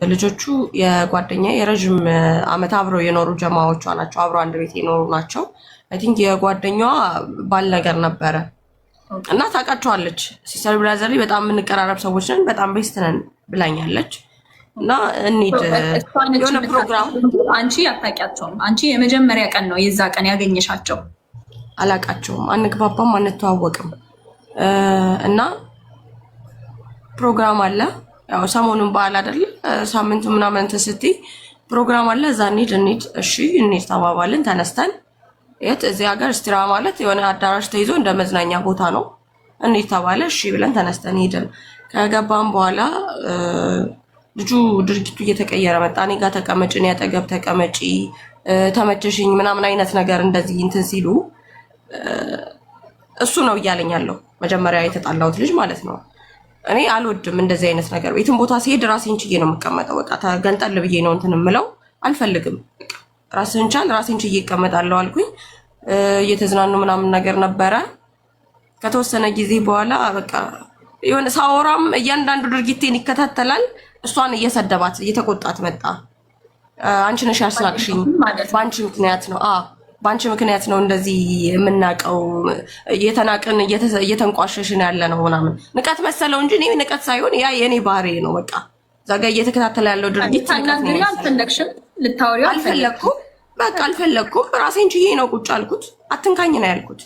ልጆቹ የጓደኛ የረጅም አመት አብረው የኖሩ ጀማዎቿ ናቸው። አብረው አንድ ቤት የኖሩ ናቸው። አይ ቲንክ የጓደኛዋ ባል ነገር ነበረ እና ታውቃቸዋለች። ሲስተር ብራዘር በጣም የምንቀራረብ ሰዎች ነን፣ በጣም ቤስት ነን ብላኛለች። እና እንሂድ የሆነ ፕሮግራም። አንቺ አታውቂያቸውም? አንቺ የመጀመሪያ ቀን ነው የዛ ቀን ያገኘሻቸው? አላውቃቸውም፣ አንግባባም፣ አንተዋወቅም። እና ፕሮግራም አለ ያው ሰሞኑን በዓል አይደል ሳምንቱ ምናምን ስትይ ፕሮግራም አለ። እዛ እንሂድ እሺ እንሂድ ተባባልን። ተነስተን እዚህ ሀገር ስትራ ማለት የሆነ አዳራሽ ተይዞ እንደ መዝናኛ ቦታ ነው። እንሂድ ተባለ። እሺ ብለን ተነስተን ሄድን። ከገባን በኋላ ልጁ ድርጊቱ እየተቀየረ መጣ። እኔ ጋር ተቀመጭ፣ እኔ አጠገብ ተቀመጪ፣ ተመቸሽኝ ምናምን አይነት ነገር እንደዚህ እንትን ሲሉ እሱ ነው እያለኝ ያለው መጀመሪያ የተጣላሁት ልጅ ማለት ነው። እኔ አልወድም እንደዚህ አይነት ነገር። ቤትም ቦታ ሲሄድ ራሴን ችዬ ነው የምቀመጠው። በቃ ተገንጠል ብዬ ነው እንትን የምለው። አልፈልግም። ራስህን ቻል፣ ራሴን ችዬ እቀመጣለሁ አልኩኝ። እየተዝናኑ ምናምን ነገር ነበረ። ከተወሰነ ጊዜ በኋላ በቃ የሆነ ሳወራም እያንዳንዱ ድርጊቴን ይከታተላል። እሷን እየሰደባት እየተቆጣት መጣ። አንቺ ነሽ ያስናቅሽኝ፣ በአንቺ ምክንያት ነው በአንቺ ምክንያት ነው እንደዚህ የምናቀው፣ እየተናቅን እየተንቋሸሽን ያለ ነው ምናምን። ንቀት መሰለው እንጂ እኔ ንቀት ሳይሆን ያ የኔ ባህሪ ነው። በቃ እዛ ጋ እየተከታተለ ያለው ድርጊት አልፈለኩም። በቃ አልፈለኩም። ራሴን ችዬ ነው ቁጭ አልኩት። አትንካኝ ነው ያልኩት።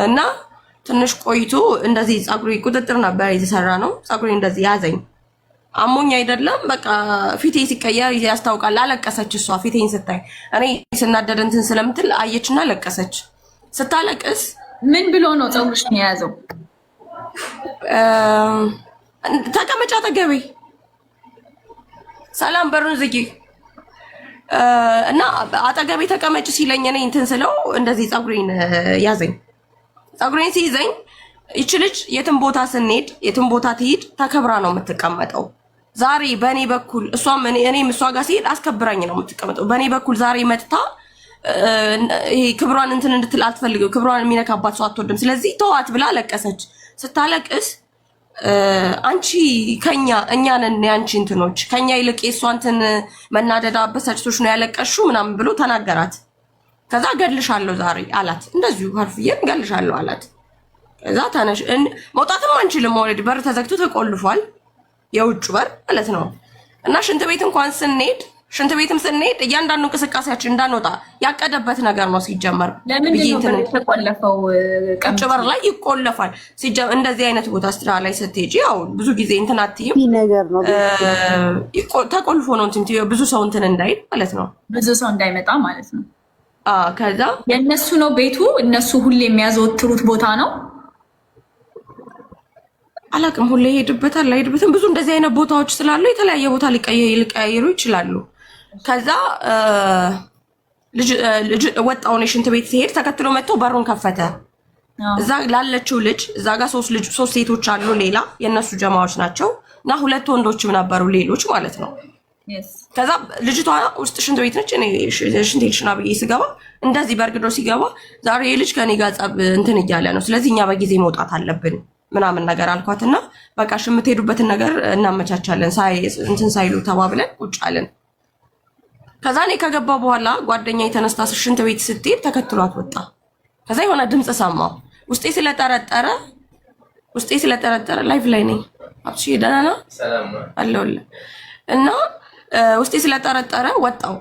እና ትንሽ ቆይቶ እንደዚህ ፀጉሬ ቁጥጥር ነበር የተሰራ ነው። ፀጉሬ እንደዚህ ያዘኝ። አሞኝ አይደለም በቃ ፊቴ ሲቀየር ያስታውቃል። አለቀሰች እሷ ፊቴን ስታይ። እኔ ስናደድ እንትን ስለምትል አየችና ለቀሰች። ስታለቅስ ምን ብሎ ነው ፀጉርሽን የያዘው? ተቀመጫ አጠገቤ፣ ሰላም በሩን ዝጊ እና አጠገቤ ተቀመጭ ሲለኝ እኔ እንትን ስለው እንደዚህ ፀጉሬን ያዘኝ። ፀጉሬን ሲይዘኝ ይች ልጅ የትም ቦታ ስንሄድ የትም ቦታ ትሄድ ተከብራ ነው የምትቀመጠው። ዛሬ በእኔ በኩል እሷም እኔም እሷ ጋር ሲሄድ አስከብራኝ ነው የምትቀመጠው። በእኔ በኩል ዛሬ መጥታ ይሄ ክብሯን እንትን እንድትል አትፈልግም። ክብሯን የሚነካባት ሰው አትወድም። ስለዚህ ተዋት ብላ ለቀሰች። ስታለቅስ አንቺ እኛ ነን ያንቺ እንትኖች ከኛ ይልቅ የእሷ እንትን መናደዳ በሰጭቶች ነው ያለቀሽው ምናምን ብሎ ተናገራት። ከዛ እገልሻለሁ ዛሬ አላት። እንደዚሁ ሀርፍዬን እገልሻለሁ አላት። ከዛ ተነሽ መውጣትም አንችልም። ኦልሬዲ በር ተዘግቶ ተቆልፏል፣ የውጭ በር ማለት ነው። እና ሽንት ቤትም ስንሄድ እያንዳንዱ እንቅስቃሴያችን እንዳንወጣ ያቀደበት ነገር ነው ሲጀመር። ተቆለፈው ውጭ በር ላይ ይቆለፋል ሲጀመር። እንደዚህ አይነት ቦታ ስራ ላይ ስትሄጂ ያው ብዙ ጊዜ እንትን አትይም ነገር ነው ተቆልፎ ነው እንትን ብዙ ሰው እንትን እንዳይል ማለት ነው፣ ብዙ ሰው እንዳይመጣ ማለት ነው። ከዛ የእነሱ ነው ቤቱ፣ እነሱ ሁሌ የሚያዘወትሩት ቦታ ነው። አላቅም ሁሌ ይሄድበታል አይሄድበትም። ብዙ እንደዚህ አይነት ቦታዎች ስላሉ የተለያየ ቦታ ሊቀያየሩ ይችላሉ። ከዛ ልጅ ወጣው ነው ሽንት ቤት ሲሄድ ተከትሎ መጥቶ በሩን ከፈተ። እዛ ላለችው ልጅ እዛ ጋር ሶስት ሴቶች አሉ፣ ሌላ የነሱ ጀማዎች ናቸው እና 2 ወንዶችም ነበሩ ሌሎች ማለት ነው። ከዛ ልጅቷ ውስጥ ሽንት ቤት ነች። እኔ ሽንት ቤትሽና ብዬ ስገባ እንደዚህ በርግዶ ሲገባ ዛሬ ልጅ ከኔ ጋር ጸብ እንትን እያለ ነው፣ ስለዚህ እኛ በጊዜ መውጣት አለብን ምናምን ነገር አልኳትና በቃ የምትሄዱበትን ነገር እናመቻቻለን እንትን ሳይሉ ተባብለን ቁጭ አለን። ከዛ እኔ ከገባ በኋላ ጓደኛ የተነስታ ሽንት ቤት ስትሄድ ተከትሏት ወጣ። ከዛ የሆነ ድምፅ ሰማሁ። ውስጤ ስለጠረጠረ ላይቭ ላይ ነኝ አብሽ ደህና አለውልህ እና ውስጤ ስለጠረጠረ ወጣው።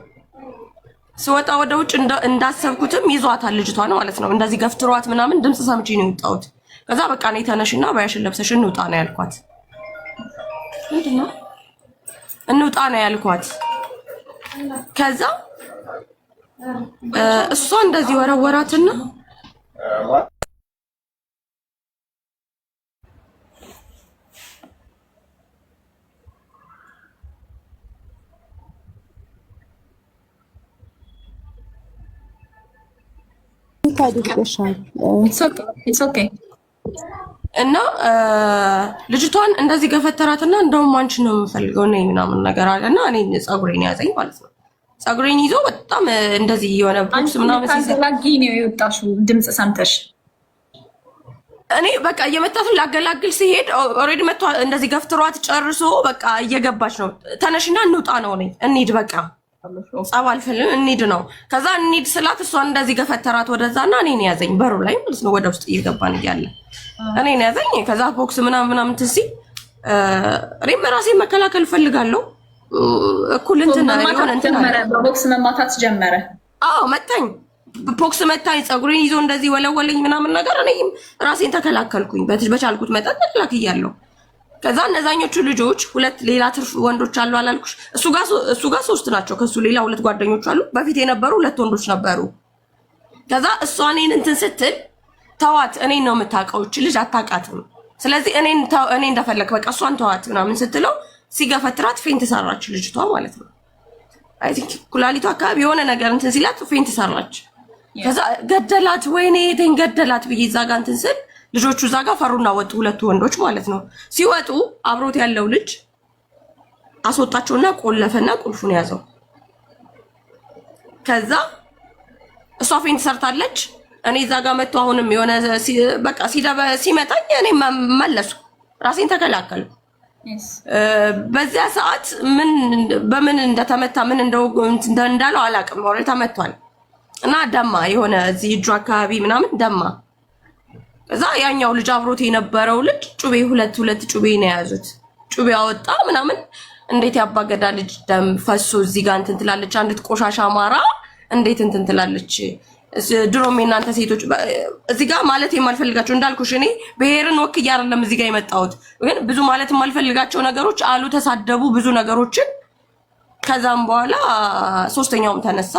ስወጣ ወደ ውጭ እንዳሰብኩትም ይዟታል ልጅቷን ማለት ነው። እንደዚህ ገፍትሯት ምናምን ድምፅ ሰምቼ ነው የወጣሁት። ከዛ በቃ እኔ ተነሽና ባያሽን ለብሰሽ እንውጣ ነው ያልኳት። ምንድነው እንውጣ ነው ያልኳት። ከዛ እሷ እንደዚህ ወረወራትና እና ልጅቷን እንደዚህ ገፈተራትና እንደውም አንቺ ነው የምፈልገው ነኝ ምናምን ነገር አለና እኔ ፀጉሬን ያዘኝ ማለት ነው። ፀጉሬን ይዞ በጣም እንደዚህ የሆነ ቦክስ ምናምን ሲሰራጊ ነው የወጣሽው ድምጽ ሰምተሽ እኔ በቃ እየመጣት ላገላግል ሲሄድ ኦልሬዲ መጥቶ እንደዚህ ገፍትሯት ጨርሶ በቃ እየገባች ነው። ተነሽና እንውጣ ነው ነኝ እንሂድ በቃ ጸብ አልፈልም እንሂድ ነው። ከዛ እንሂድ ስላት እሷን እንደዚህ ገፈተራት ወደዛና እኔን ያዘኝ በሩ ላይ ማለት ነው። ወደ ውስጥ እየገባን እያለ እኔን ያዘኝ። ከዛ ቦክስ ምናምን ትሲ እኔም ራሴን መከላከል እፈልጋለሁ። እኩል እንትን የሆነ እንትን በቦክስ መማታት ጀመረ። አዎ መታኝ፣ ቦክስ መታኝ፣ ፀጉሬን ይዞ እንደዚህ ወለወለኝ ምናምን ነገር። እኔም ራሴን ተከላከልኩኝ በቻልኩት መጠን ተከላክያለሁ። ከዛ እነዛኞቹ ልጆች ሁለት ሌላ ትርፍ ወንዶች አሉ አላልኩሽ? እሱ ጋር 3 ናቸው። ከሱ ሌላ 2 ጓደኞች አሉ። በፊት የነበሩ 2 ወንዶች ነበሩ። ከዛ እሷ እኔን እንትን ስትል ተዋት፣ እኔን ነው የምታውቀው እች ልጅ አታውቃትም። ስለዚህ እኔ እንደፈለክ በቃ እሷን ተዋት ምናምን ስትለው ሲገፈትራት ፌንት ሰራች ልጅቷ ማለት ነው። አይ ቲንክ ኩላሊቷ አካባቢ የሆነ ነገር እንትን ሲላት ፌንት ሰራች። ከዛ ገደላት፣ ወይኔ እቴን ገደላት ብዬ እዛ ጋር እንትን ስል ልጆቹ እዛ ጋር ፈሩና ወጡ፣ 2 ወንዶች ማለት ነው። ሲወጡ አብሮት ያለው ልጅ አስወጣቸውና ቆለፈና ቁልፉን ያዘው። ከዛ እሷ ፌንት ሰርታለች። እኔ እዛ ጋር መጥቶ አሁንም የሆነ በቃ ሲመጣኝ እኔ መለሱ፣ ራሴን ተከላከሉ። በዚያ ሰዓት በምን እንደተመታ ምን እንዳለው አላውቅም። ወሬ ተመቷል እና ደማ፣ የሆነ እዚህ እጁ አካባቢ ምናምን ደማ። ከዛ ያኛው ልጅ አብሮት የነበረው ልጅ ጩቤ ሁለት ጩቤ ነው የያዙት። ጩቤ አወጣ ምናምን። እንዴት ያባገዳ ልጅ ደም ፈሶ እዚህ ጋር እንትን ትላለች፣ አንዲት ቆሻሻ አማራ እንዴት እንትን ትላለች። ድሮም የእናንተ ሴቶች እዚህ ጋር ማለት የማልፈልጋቸው እንዳልኩሽ እኔ ብሔርን ወክዬ አይደለም እዚህ ጋር የመጣሁት፣ ግን ብዙ ማለት የማልፈልጋቸው ነገሮች አሉ፣ ተሳደቡ ብዙ ነገሮችን። ከዛም በኋላ 3ኛውም ተነሳ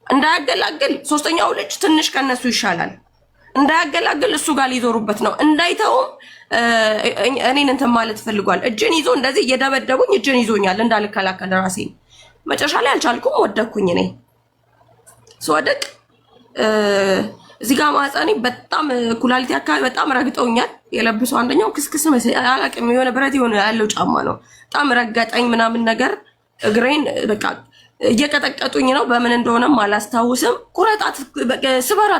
እንዳያገላግል። 3ኛው ልጅ ትንሽ ከነሱ ይሻላል። እንዳያገላግል እሱ ጋር ሊዞሩበት ነው። እንዳይተውም እኔን እንትን ማለት ፈልጓል። እጅን ይዞ እንደዚህ እየደበደቡኝ እጅን ይዞኛል እንዳልከላከል ራሴን። መጨረሻ ላይ አልቻልኩም፣ ወደኩኝ። እኔ ስወደቅ እዚህ ጋር ማህፀኔ በጣም ኩላሊቲ አካባቢ በጣም ረግጠውኛል። የለብሰው አንደኛው ክስክስ አላውቅም፣ የሆነ ብረት የሆነ ያለው ጫማ ነው። በጣም ረገጠኝ ምናምን ነገር። እግሬን በቃ እየቀጠቀጡኝ ነው፣ በምን እንደሆነም አላስታውስም። ቁረጣት፣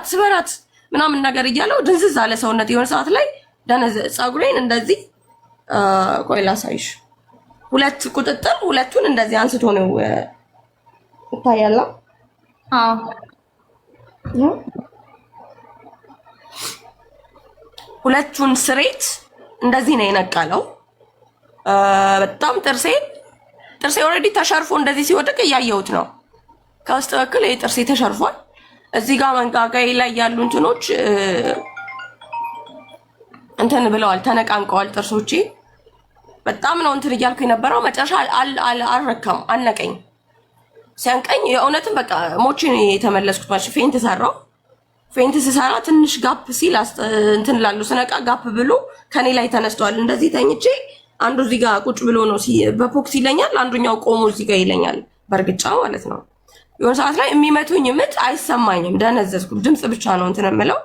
ስበራት ምናምን ነገር እያለው ድንዝዝ አለ ሰውነት። የሆነ ሰዓት ላይ ደነዘ። ፀጉሬን እንደዚህ ቆይ ላሳይሽ። 2 ቁጥጥር 2ቱን እንደዚህ አንስቶ ነው ይታያል። አዎ 2ቱን ስሬት እንደዚህ ነው የነቀለው። በጣም ጥርሴ ኦልሬዲ ተሸርፎ እንደዚህ ሲወድቅ እያየሁት ነው። ከውስጥ በኩል ጥርሴ ተሸርፏል። እዚህ ጋር መንጋጋዬ ላይ ያሉ እንትኖች እንትን ብለዋል፣ ተነቃንቀዋል ጥርሶቼ። በጣም ነው እንትን እያልኩ የነበረው። መጨረሻ አልረካም፣ አነቀኝ። ሲያንቀኝ የእውነትም በቃ ሞቼ ነው የተመለስኩት። ማለት ፌንት ሰራው። ፌንት ስሰራ ትንሽ ጋፕ ሲል እንትን ላሉ ስነቃ ጋፕ ብሎ ከኔ ላይ ተነስተዋል። እንደዚህ ተኝቼ አንዱ እዚህ ጋር ቁጭ ብሎ ነው በፖክስ ይለኛል፣ አንዱኛው ቆሞ እዚህ ጋር ይለኛል፣ በእርግጫ ማለት ነው። የሆነ ሰዓት ላይ የሚመቱኝ ምት አይሰማኝም፣ ደነዘዝኩ። ድምፅ ብቻ ነው እንትን የምለው።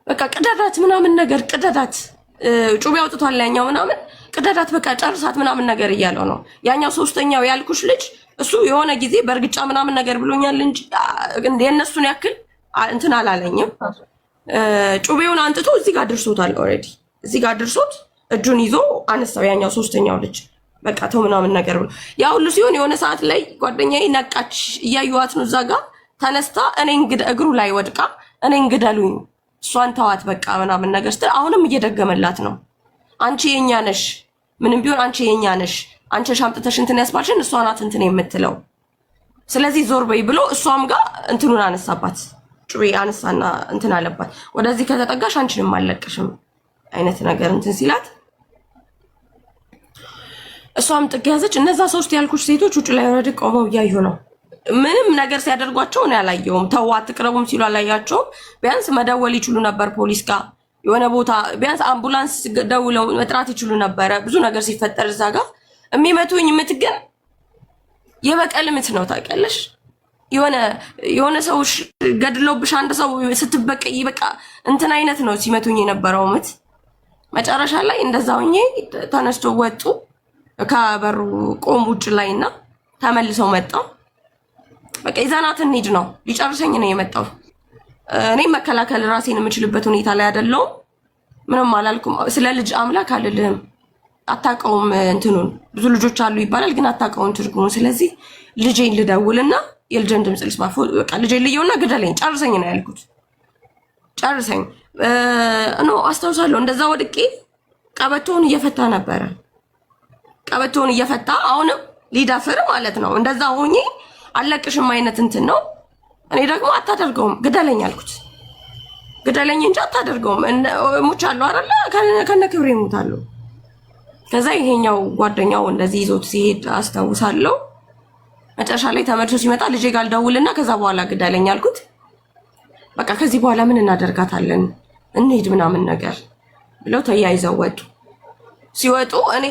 በቃ ቅደዳት ምናምን ነገር ቅደዳት፣ ጩቤ አውጥቷል ያኛው ምናምን፣ ቅደዳት በቃ ጨርሳት ምናምን ነገር እያለው ነው። ያኛው 3ኛው ያልኩሽ ልጅ እሱ የሆነ ጊዜ በእርግጫ ምናምን ነገር ብሎኛል እንጂ የእነሱን ያክል እንትን አላለኝም። ጩቤውን አንጥቶ እዚህ ጋር ድርሶታል። ኦልሬዲ እዚህ ጋር ድርሶት እጁን ይዞ አነሳው ያኛው 3ኛው ልጅ። በቃ ተው ምናምን ነገር ብሎ ያ ሁሉ ሲሆን የሆነ ሰዓት ላይ ጓደኛዬ ነቃች፣ እያዩዋት ነው። እዛ ጋር ተነስታ እግሩ ላይ ወድቃ እኔን ግደሉኝ፣ እሷን ተዋት በቃ ምናምን ነገር ስትል አሁንም እየደገመላት ነው። አንቺ የኛ ነሽ፣ ምንም ቢሆን አንቺ የኛ ነሽ፣ አንቺ ሻምጥተሽ እንትን ያስባልሽን እሷ ናት እንትን የምትለው፣ ስለዚህ ዞር በይ ብሎ እሷም ጋር እንትኑን አነሳባት። ጩቤ አነሳና እንትን አለባት። ወደዚህ ከተጠጋሽ አንቺንም አልለቅሽም አይነት ነገር እንትን ሲላት እሷም ጥግ ያዘች። እነዛ 3 ያልኩሽ ሴቶች ውጭ ላይ ወረድ ቆመው እያዩ ነው። ምንም ነገር ሲያደርጓቸው ነው ያላየውም። ተው አትቅረቡም ሲሉ አላያቸውም። ቢያንስ መደወል ይችሉ ነበር ፖሊስ ጋር፣ የሆነ ቦታ ቢያንስ አምቡላንስ ደውለው መጥራት ይችሉ ነበረ። ብዙ ነገር ሲፈጠር እዛ ጋር የሚመቱኝ ምት ግን የበቀል ምት ነው ታውቂያለሽ። የሆነ ሰው ገድለውብሽ አንድ ሰው ስትበቀይ በቃ እንትን አይነት ነው ሲመቱኝ የነበረው ምት። መጨረሻ ላይ እንደዛ ሆኜ ተነስቶ ወጡ። ከበሩ ቆም ውጭ ላይና ተመልሰው መጣ። በቃ ይዘናት እንሂድ ነው፣ ሊጨርሰኝ ነው የመጣው። እኔ መከላከል ራሴን የምችልበት ሁኔታ ላይ አይደለሁም። ምንም አላልኩም። ስለ ልጅ አምላክ አልልህም። አታውቀውም እንትኑን ብዙ ልጆች አሉ ይባላል፣ ግን አታውቀውም ትርጉሙን። ስለዚህ ልጄን ልደውልና የልጄን ድምፅ ልስማ። በቃ ልጄን ልየውና ግደለኝ፣ ጨርሰኝ ነው ያልኩት። ጨርሰኝ ኖ አስታውሳለሁ። እንደዛ ወድቄ ቀበቶውን እየፈታ ነበረ። ቀበቶውን እየፈታ አሁንም ሊዳፍር ማለት ነው። እንደዛ ሆኜ አለቅሽም አይነት እንትን ነው። እኔ ደግሞ አታደርገውም ግደለኝ አልኩት። ግደለኝ እንጂ አታደርገውም። ሙቻለሁ አይደለ? ከነ ክብሬ እሞታለሁ። ከዛ ይሄኛው ጓደኛው እንደዚህ ይዞት ሲሄድ አስታውሳለሁ። መጨረሻ ላይ ተመልሶ ሲመጣ ልጄ ጋር ልደውልና ከዛ በኋላ ግደለኝ አልኩት። በቃ ከዚህ በኋላ ምን እናደርጋታለን እንሂድ ምናምን ነገር ብለው ተያይዘው ወጡ። ሲወጡ እኔ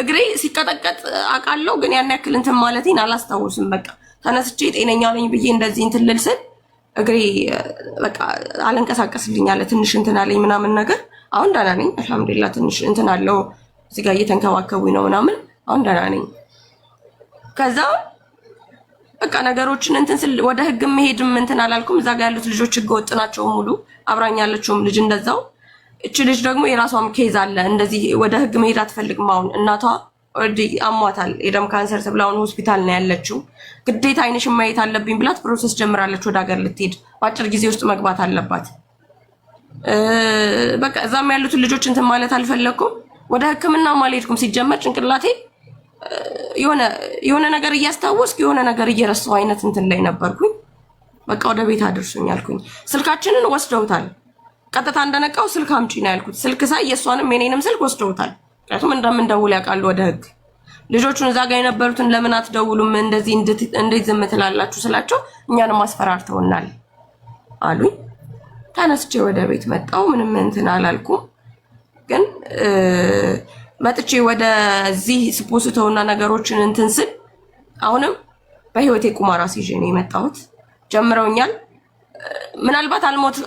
እግሬ ሲቀጠቀጥ አውቃለሁ፣ ግን ያን ያክል እንትን ማለቴን አላስታውስም። በቃ ተነስቼ ጤነኛ ነኝ ብዬ እንደዚህ እንትን ልል ስል እግሬ በቃ አልንቀሳቀስልኝ አለ። ትንሽ እንትን አለኝ ምናምን ነገር። አሁን ደህና ነኝ አልሐምዱሊላህ። ትንሽ እንትን አለው እዚህ ጋር እየተንከባከቡኝ ነው ምናምን። አሁን ደህና ነኝ። ከዛ በቃ ነገሮችን እንትን ስል ወደ ህግ መሄድም እንትን አላልኩም። እዛ ጋር ያሉት ልጆች ህገ ወጥ ናቸው ሙሉ። አብራኝ ያለችውም ልጅ እንደዛው። እቺ ልጅ ደግሞ የራሷም ኬዝ አለ። እንደዚህ ወደ ህግ መሄድ አትፈልግም። አሁን እናቷ ኦልሬዲ አሟታል፣ የደም ካንሰር ተብላ አሁን ሆስፒታል ነው ያለችው። ግዴታ አይንሽን ማየት አለብኝ ብላት ፕሮሰስ ጀምራለች። ወደ ሀገር ልትሄድ በአጭር ጊዜ ውስጥ መግባት አለባት። በቃ እዛም ያሉትን ልጆች እንትን ማለት አልፈለኩም። ወደ ህክምና አልሄድኩም። ሲጀመር ጭንቅላቴ የሆነ ነገር እያስታወስኩ የሆነ ነገር እየረሳሁ አይነት እንትን ላይ ነበርኩኝ። በቃ ወደ ቤት አድርሱኝ አልኩኝ። ስልካችንን ወስደውታል። ቀጥታ እንደነቃው ስልክ አምጪ ነው ያልኩት። ስልክ ሳይ የእሷንም የኔንም ስልክ ወስደውታል። ምክንያቱም እንደምንደውል ያውቃሉ ወደ ህግ። ልጆቹን እዛ ጋር የነበሩትን ለምን አትደውሉም እንደዚህ እንዴት ዝም ትላላችሁ ስላቸው እኛንም አስፈራርተውናል አሉኝ። ተነስቼ ወደ ቤት መጣሁ። ምንም እንትን አላልኩም። ግን መጥቼ ወደዚህ ስፖስተውና ነገሮችን እንትን ስል አሁንም በህይወቴ ቁማር አስይዤ ነው የመጣሁት። ጀምረውኛል። ምናልባት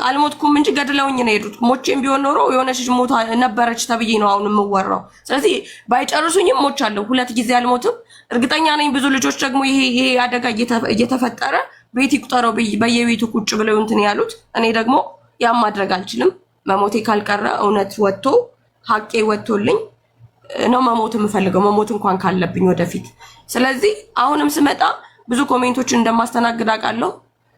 አልሞትኩም እንጂ ገድለውኝ ነው የሄዱት። ሞቼም ቢሆን ኖሮ የሆነች ልጅ ሞታ ነበረች ተብዬ ነው አሁን የምወራው። ስለዚህ ባይጨርሱኝም ሞቻለሁ። 2 ጊዜ አልሞትም እርግጠኛ ነኝ። ብዙ ልጆች ደግሞ ይሄ አደጋ እየተፈጠረ ቤት ይቁጠረው በየቤቱ ቁጭ ብለው እንትን ያሉት። እኔ ደግሞ ያም ማድረግ አልችልም። መሞቴ ካልቀረ እውነት ወጥቶ ሀቄ ወጥቶልኝ ነው መሞት የምፈልገው፣ መሞት እንኳን ካለብኝ ወደፊት። ስለዚህ አሁንም ስመጣ ብዙ ኮሜንቶችን እንደማስተናግድ አውቃለሁ።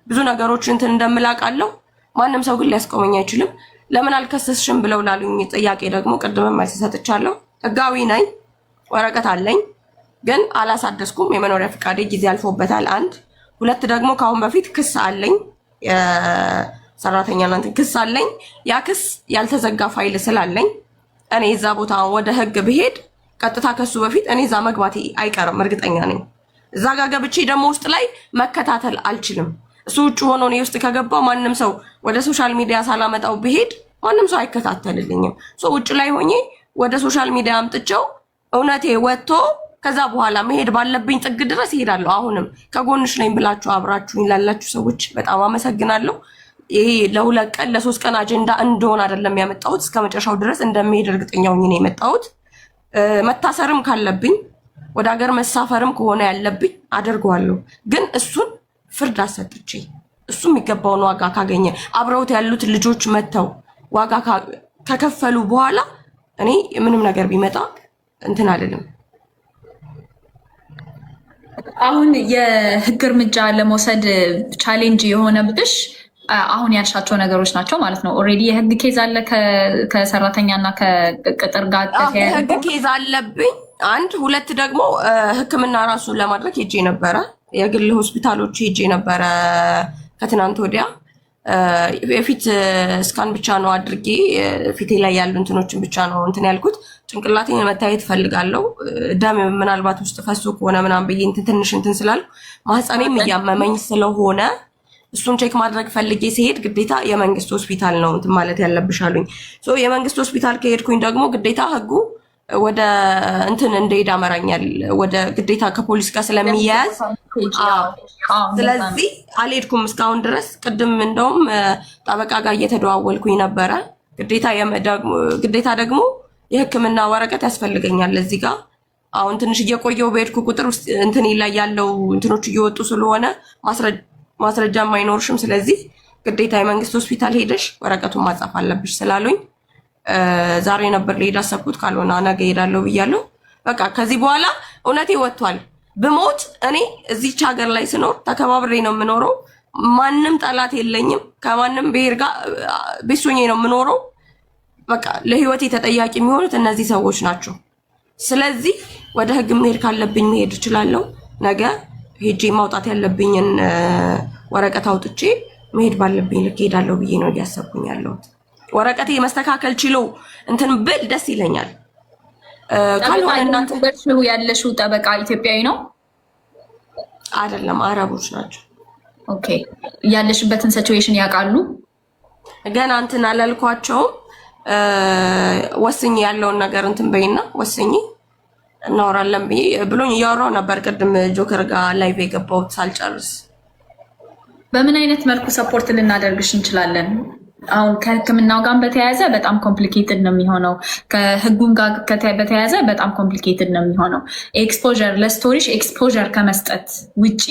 ብዙ ነገሮችን እንትን እንደምላቃለሁ። ማንም ሰው ግን ሊያስቆመኝ አይችልም። ለምን አልከሰስሽም ብለው ላሉኝ ጥያቄ ደግሞ ቅድም መልስ ሰጥቻለሁ። ህጋዊ ነኝ፣ ወረቀት አለኝ፣ ግን አላሳደስኩም። የመኖሪያ ፍቃዴ ጊዜ አልፎበታል። 1 2 ደግሞ ከአሁን በፊት ክስ አለኝ፣ የሰራተኛ እንትን ክስ አለኝ። ያ ክስ ያልተዘጋ ፋይል ስላለኝ እኔ እዛ ቦታ ወደ ህግ ብሄድ ቀጥታ ከሱ በፊት እኔ እዛ መግባቴ አይቀርም፣ እርግጠኛ ነኝ። እዛ ጋር ገብቼ ደግሞ ውስጥ ላይ መከታተል አልችልም። እሱ ውጭ ሆኖ እኔ ውስጥ ከገባው ማንም ሰው ወደ ሶሻል ሚዲያ ሳላመጣው ብሄድ ማንም ሰው አይከታተልልኝም። ውጭ ላይ ሆኜ ወደ ሶሻል ሚዲያ አምጥቼው እውነቴ ወጥቶ ከዛ በኋላ መሄድ ባለብኝ ጥግ ድረስ እሄዳለሁ። አሁንም ከጎንሽ ነኝ ብላችሁ አብራችሁኝ ላላችሁ ሰዎች በጣም አመሰግናለሁ። ይሄ ለ2 ቀን ለ3 ቀን አጀንዳ እንደሆነ አይደለም ያመጣሁት። እስከ መጨረሻው ድረስ እንደሚሄድ እርግጠኛ ሆኜ ነው የመጣሁት። መታሰርም ካለብኝ ወደ ሀገር መሳፈርም ከሆነ ያለብኝ አደርገዋለሁ። ግን እሱን ፍርድ አሰጥቼ እሱ የሚገባውን ዋጋ ካገኘ አብረውት ያሉት ልጆች መተው ዋጋ ከከፈሉ በኋላ እኔ ምንም ነገር ቢመጣ እንትን አይደለም። አሁን የህግ እርምጃ ለመውሰድ ቻሌንጅ የሆነብሽ አሁን ያልሻቸው ነገሮች ናቸው ማለት ነው። ኦልሬዲ የህግ ኬዝ አለ ከሰራተኛና ከቅጥር ጋር የህግ ኬዝ አለብኝ። 1 2 ደግሞ ህክምና ራሱን ለማድረግ ሄጄ ነበረ። የግል ሆስፒታሎች ሄጄ ነበረ ከትናንት ወዲያ። የፊት ስካን ብቻ ነው አድርጌ ፊቴ ላይ ያሉ እንትኖችን ብቻ ነው እንትን ያልኩት። ጭንቅላቴን መታየት ፈልጋለሁ። ደም ምናልባት ውስጥ ፈሶ ከሆነ ምናምን ብዬ ትንሽ እንትን ስላል ማህፀኔም እያመመኝ ስለሆነ እሱን ቼክ ማድረግ ፈልጌ ሲሄድ ግዴታ የመንግስት ሆስፒታል ነው እንትን ማለት ያለብሻሉኝ። የመንግስት ሆስፒታል ከሄድኩኝ ደግሞ ግዴታ ህጉ ወደ እንትን እንደሄድ አመራኛል። ወደ ግዴታ ከፖሊስ ጋር ስለሚያያዝ ስለዚህ አልሄድኩም እስካሁን ድረስ። ቅድም እንደውም ጠበቃ ጋር እየተደዋወልኩኝ ነበረ። ግዴታ ደግሞ የህክምና ወረቀት ያስፈልገኛል እዚህ ጋር። አሁን ትንሽ እየቆየው በሄድኩ ቁጥር ውስጥ እንትን ላይ ያለው እንትኖች እየወጡ ስለሆነ ማስረጃም አይኖርሽም። ስለዚህ ግዴታ የመንግስት ሆስፒታል ሄደሽ ወረቀቱን ማጻፍ አለብሽ ስላሉኝ ዛሬ ነበር ልሄድ አሰብኩት፣ ካልሆነ ነገ እሄዳለሁ ብያለሁ። በቃ ከዚህ በኋላ እውነቴ ወጥቷል። ብሞት እኔ እዚች ሀገር ላይ ስኖር ተከባብሬ ነው የምኖረው። ማንም ጠላት የለኝም። ከማንም ብሔር ጋር ቤሶኜ ነው የምኖረው። በቃ ለህይወቴ ተጠያቂ የሚሆኑት እነዚህ ሰዎች ናቸው። ስለዚህ ወደ ህግ መሄድ ካለብኝ መሄድ እችላለሁ። ነገ ሄጄ ማውጣት ያለብኝን ወረቀት አውጥቼ መሄድ ባለብኝ ልክ ሄዳለሁ ብዬ ነው እያሰብኩኝ ያለሁት። ወረቀቴ መስተካከል ችሎ እንትን ብል ደስ ይለኛል። ካልሆነ እናንተ ያለሽው ጠበቃ ኢትዮጵያዊ ነው አይደለም? አረቦች ናቸው። ኦኬ። ያለሽበትን ሲቹዌሽን ያውቃሉ? ገና እንትን አላልኳቸውም። ወስኜ ያለውን ነገር እንትን በይና ወስኜ እናወራለን ብሎኝ እያወራው ነበር። ቅድም ጆከር ጋር ላይቭ የገባሁት ሳልጨርስ። በምን አይነት መልኩ ሰፖርት ልናደርግሽ እንችላለን? አሁን ከህክምናው ጋር በተያያዘ በጣም ኮምፕሊኬትድ ነው የሚሆነው። ከህጉም ጋር በተያያዘ በጣም ኮምፕሊኬትድ ነው የሚሆነው። ኤክስፖዠር ለስቶሪሽ ኤክስፖዠር ከመስጠት ውጪ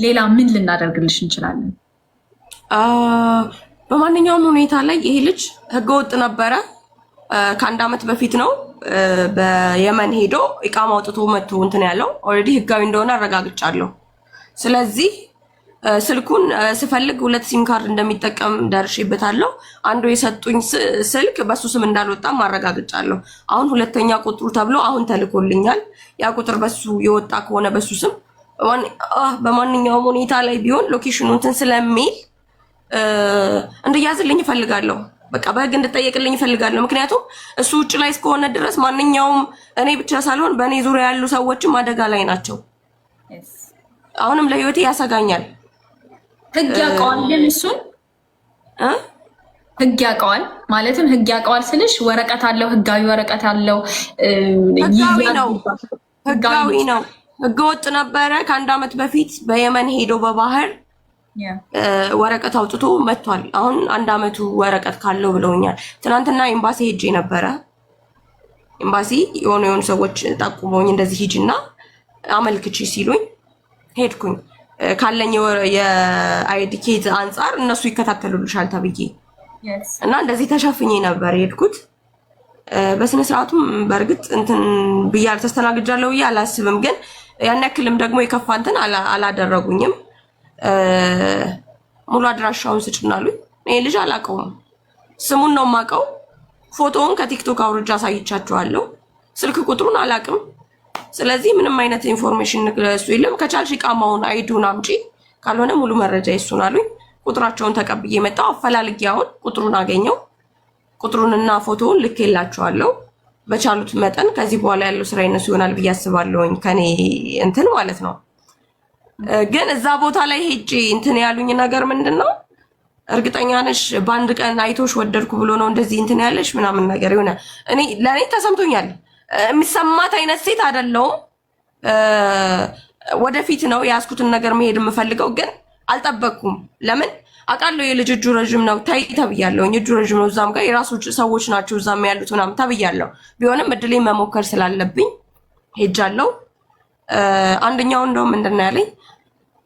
ሌላ ምን ልናደርግልሽ እንችላለን? በማንኛውም ሁኔታ ላይ ይሄ ልጅ ህገወጥ ነበረ። ከ1 ዓመት በፊት ነው በየመን ሄዶ ኢቃማ አውጥቶ መጥቶ እንትን ያለው። ኦልሬዲ ህጋዊ እንደሆነ አረጋግጫለሁ። ስለዚህ ስልኩን ስፈልግ 2 ሲም ካርድ እንደሚጠቀም ደርሼበታለሁ። አንዱ የሰጡኝ ስልክ በሱ ስም እንዳልወጣም አረጋግጫለሁ። አሁን 2ኛ ቁጥሩ ተብሎ አሁን ተልኮልኛል። ያ ቁጥር በሱ የወጣ ከሆነ በሱ ስም በማንኛውም ሁኔታ ላይ ቢሆን ሎኬሽኑ እንትን ስለሚል እንድያዝልኝ እፈልጋለሁ። በቃ በህግ እንድጠየቅልኝ እፈልጋለሁ። ምክንያቱም እሱ ውጭ ላይ እስከሆነ ድረስ ማንኛውም እኔ ብቻ ሳልሆን በእኔ ዙሪያ ያሉ ሰዎችም አደጋ ላይ ናቸው። አሁንም ለህይወቴ ያሰጋኛል። ህግ ያውቀዋል ግን እሱን ህግ ያውቀዋል ማለትም ህግ ያውቀዋል ስልሽ ወረቀት አለው፣ ህጋዊ ወረቀት አለው። ህጋዊ ነው። ህገወጥ ነበረ። ከ1 ዓመት በፊት በየመን ሄዶ በባህር ወረቀት አውጥቶ መጥቷል። አሁን 1 ዓመቱ ወረቀት ካለው ብለውኛል። ትናንትና ኤምባሲ ሄጄ ነበረ። ኤምባሲ የሆኑ ሰዎች ጠቁመውኝ እንደዚህ ሂጂና አመልክቺ ሲሉኝ ሄድኩኝ። ካለኝ የአይዲ ኬዝ አንፃር እነሱ ይከታተሉልሻል ተብዬ እና እንደዚህ ተሸፍኜ ነበር የሄድኩት። በስነ ስርዓቱም በእርግጥ እንትን ብዬ ተስተናግጃለሁ ብዬ አላስብም። ግን ያን ያክልም ደግሞ የከፋ እንትን አላደረጉኝም። ሙሉ አድራሻውን ስጭናሉኝ። ይሄ ልጅ አላውቀውም፣ ስሙን ነው የማውቀው። ፎቶውን ከቲክቶክ አውርጃ አሳይቻችኋለሁ። ስልክ ቁጥሩን አላውቅም። ስለዚህ ምንም አይነት ኢንፎርሜሽን እሱ የለም። ከቻልሽ ኢቃማውን አይዱን አምጪ፣ ካልሆነ ሙሉ መረጃ ይሱን አሉኝ። ቁጥራቸውን ተቀብዬ መጣሁ። አፈላልጌ አሁን ቁጥሩን አገኘው። ቁጥሩንና ፎቶውን ልኬላቸዋለሁ። በቻሉት መጠን ከዚህ በኋላ ያለው ስራ ይነሱ ይሆናል ብዬ አስባለሁኝ። ከኔ እንትን ማለት ነው። ግን እዛ ቦታ ላይ ሄጄ እንትን ያሉኝ ነገር ምንድነው፣ እርግጠኛ ነሽ በአንድ ቀን አይቶሽ ወደድኩ ብሎ ነው እንደዚህ እንትን ያለሽ ምናምን ነገር የሆነ ለእኔ ተሰምቶኛል። የሚሰማት አይነት ሴት አይደለሁም። ወደፊት ነው የያዝኩትን ነገር መሄድ የምፈልገው፣ ግን አልጠበቅኩም። ለምን አውቃለሁ የልጅ እጁ ረዥም ነው ተብያለሁኝ። እጁ ረዥም ነው፣ እዛም ጋር የራሱ ሰዎች ናቸው እዛም ያሉት ምናምን ተብያለሁ። ቢሆንም እድሌ መሞከር ስላለብኝ ሄጃለሁ። አንደኛው እንደውም ምንድን ነው ያለኝ፣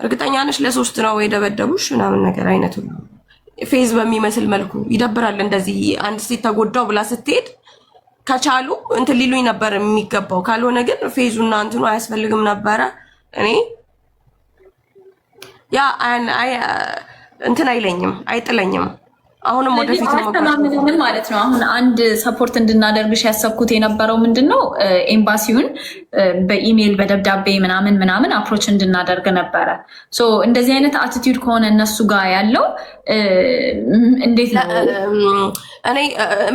እርግጠኛ ነሽ ለ3 ነው የደበደቡሽ ምናምን ነገር አይነቱ ፌዝ በሚመስል መልኩ ይደብራል። እንደዚህ አንድ ሴት ተጎዳው ብላ ስትሄድ ከቻሉ እንትን ሊሉኝ ነበር የሚገባው። ካልሆነ ግን ፌዙና እንትኑ አያስፈልግም ነበረ። እኔ ያ እንትን አይለኝም፣ አይጥለኝም። አሁንም ወደፊት ምን ማለት ነው። አሁን አንድ ሰፖርት እንድናደርግሽ ያሰብኩት የነበረው ምንድነው ኤምባሲውን በኢሜይል በደብዳቤ ምናምን አፕሮች እንድናደርግ ነበረ። ሶ እንደዚህ አይነት አቲቲዩድ ከሆነ እነሱ ጋር ያለው እንዴት ነው? እኔ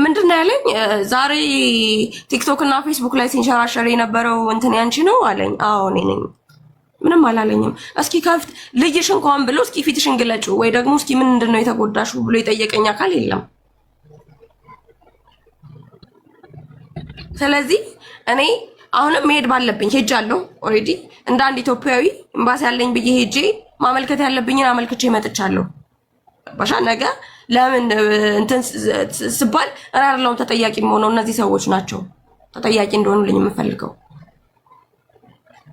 ምንድነው ያለኝ ዛሬ ቲክቶክ እና ፌስቡክ ላይ ሲንሸራሸር የነበረው እንትን ያንቺ ነው አለኝ። አዎ እኔ ነኝ። ምንም አላለኝም። እስኪ ከፍት ልጅሽ እንኳን ብሎ እስኪ ፊትሽን ግለጩ ወይ ደግሞ እስኪ ምንድነው የተጎዳሽው ብሎ የጠየቀኝ አካል የለም። ስለዚህ እኔ አሁንም መሄድ ባለብኝ ሄጃለሁ። ኦልሬዲ እንደ አንድ ኢትዮጵያዊ ኤምባሲ ያለኝ ብዬ ሄጄ ማመልከት ያለብኝን አመልክቼ መጥቻለሁ። ባሻ ነገ ለምን እንትን ስባል እኔ አይደለሁም ተጠያቂ የምሆነው፣ እነዚህ ሰዎች ናቸው ተጠያቂ እንደሆኑልኝ የምፈልገው።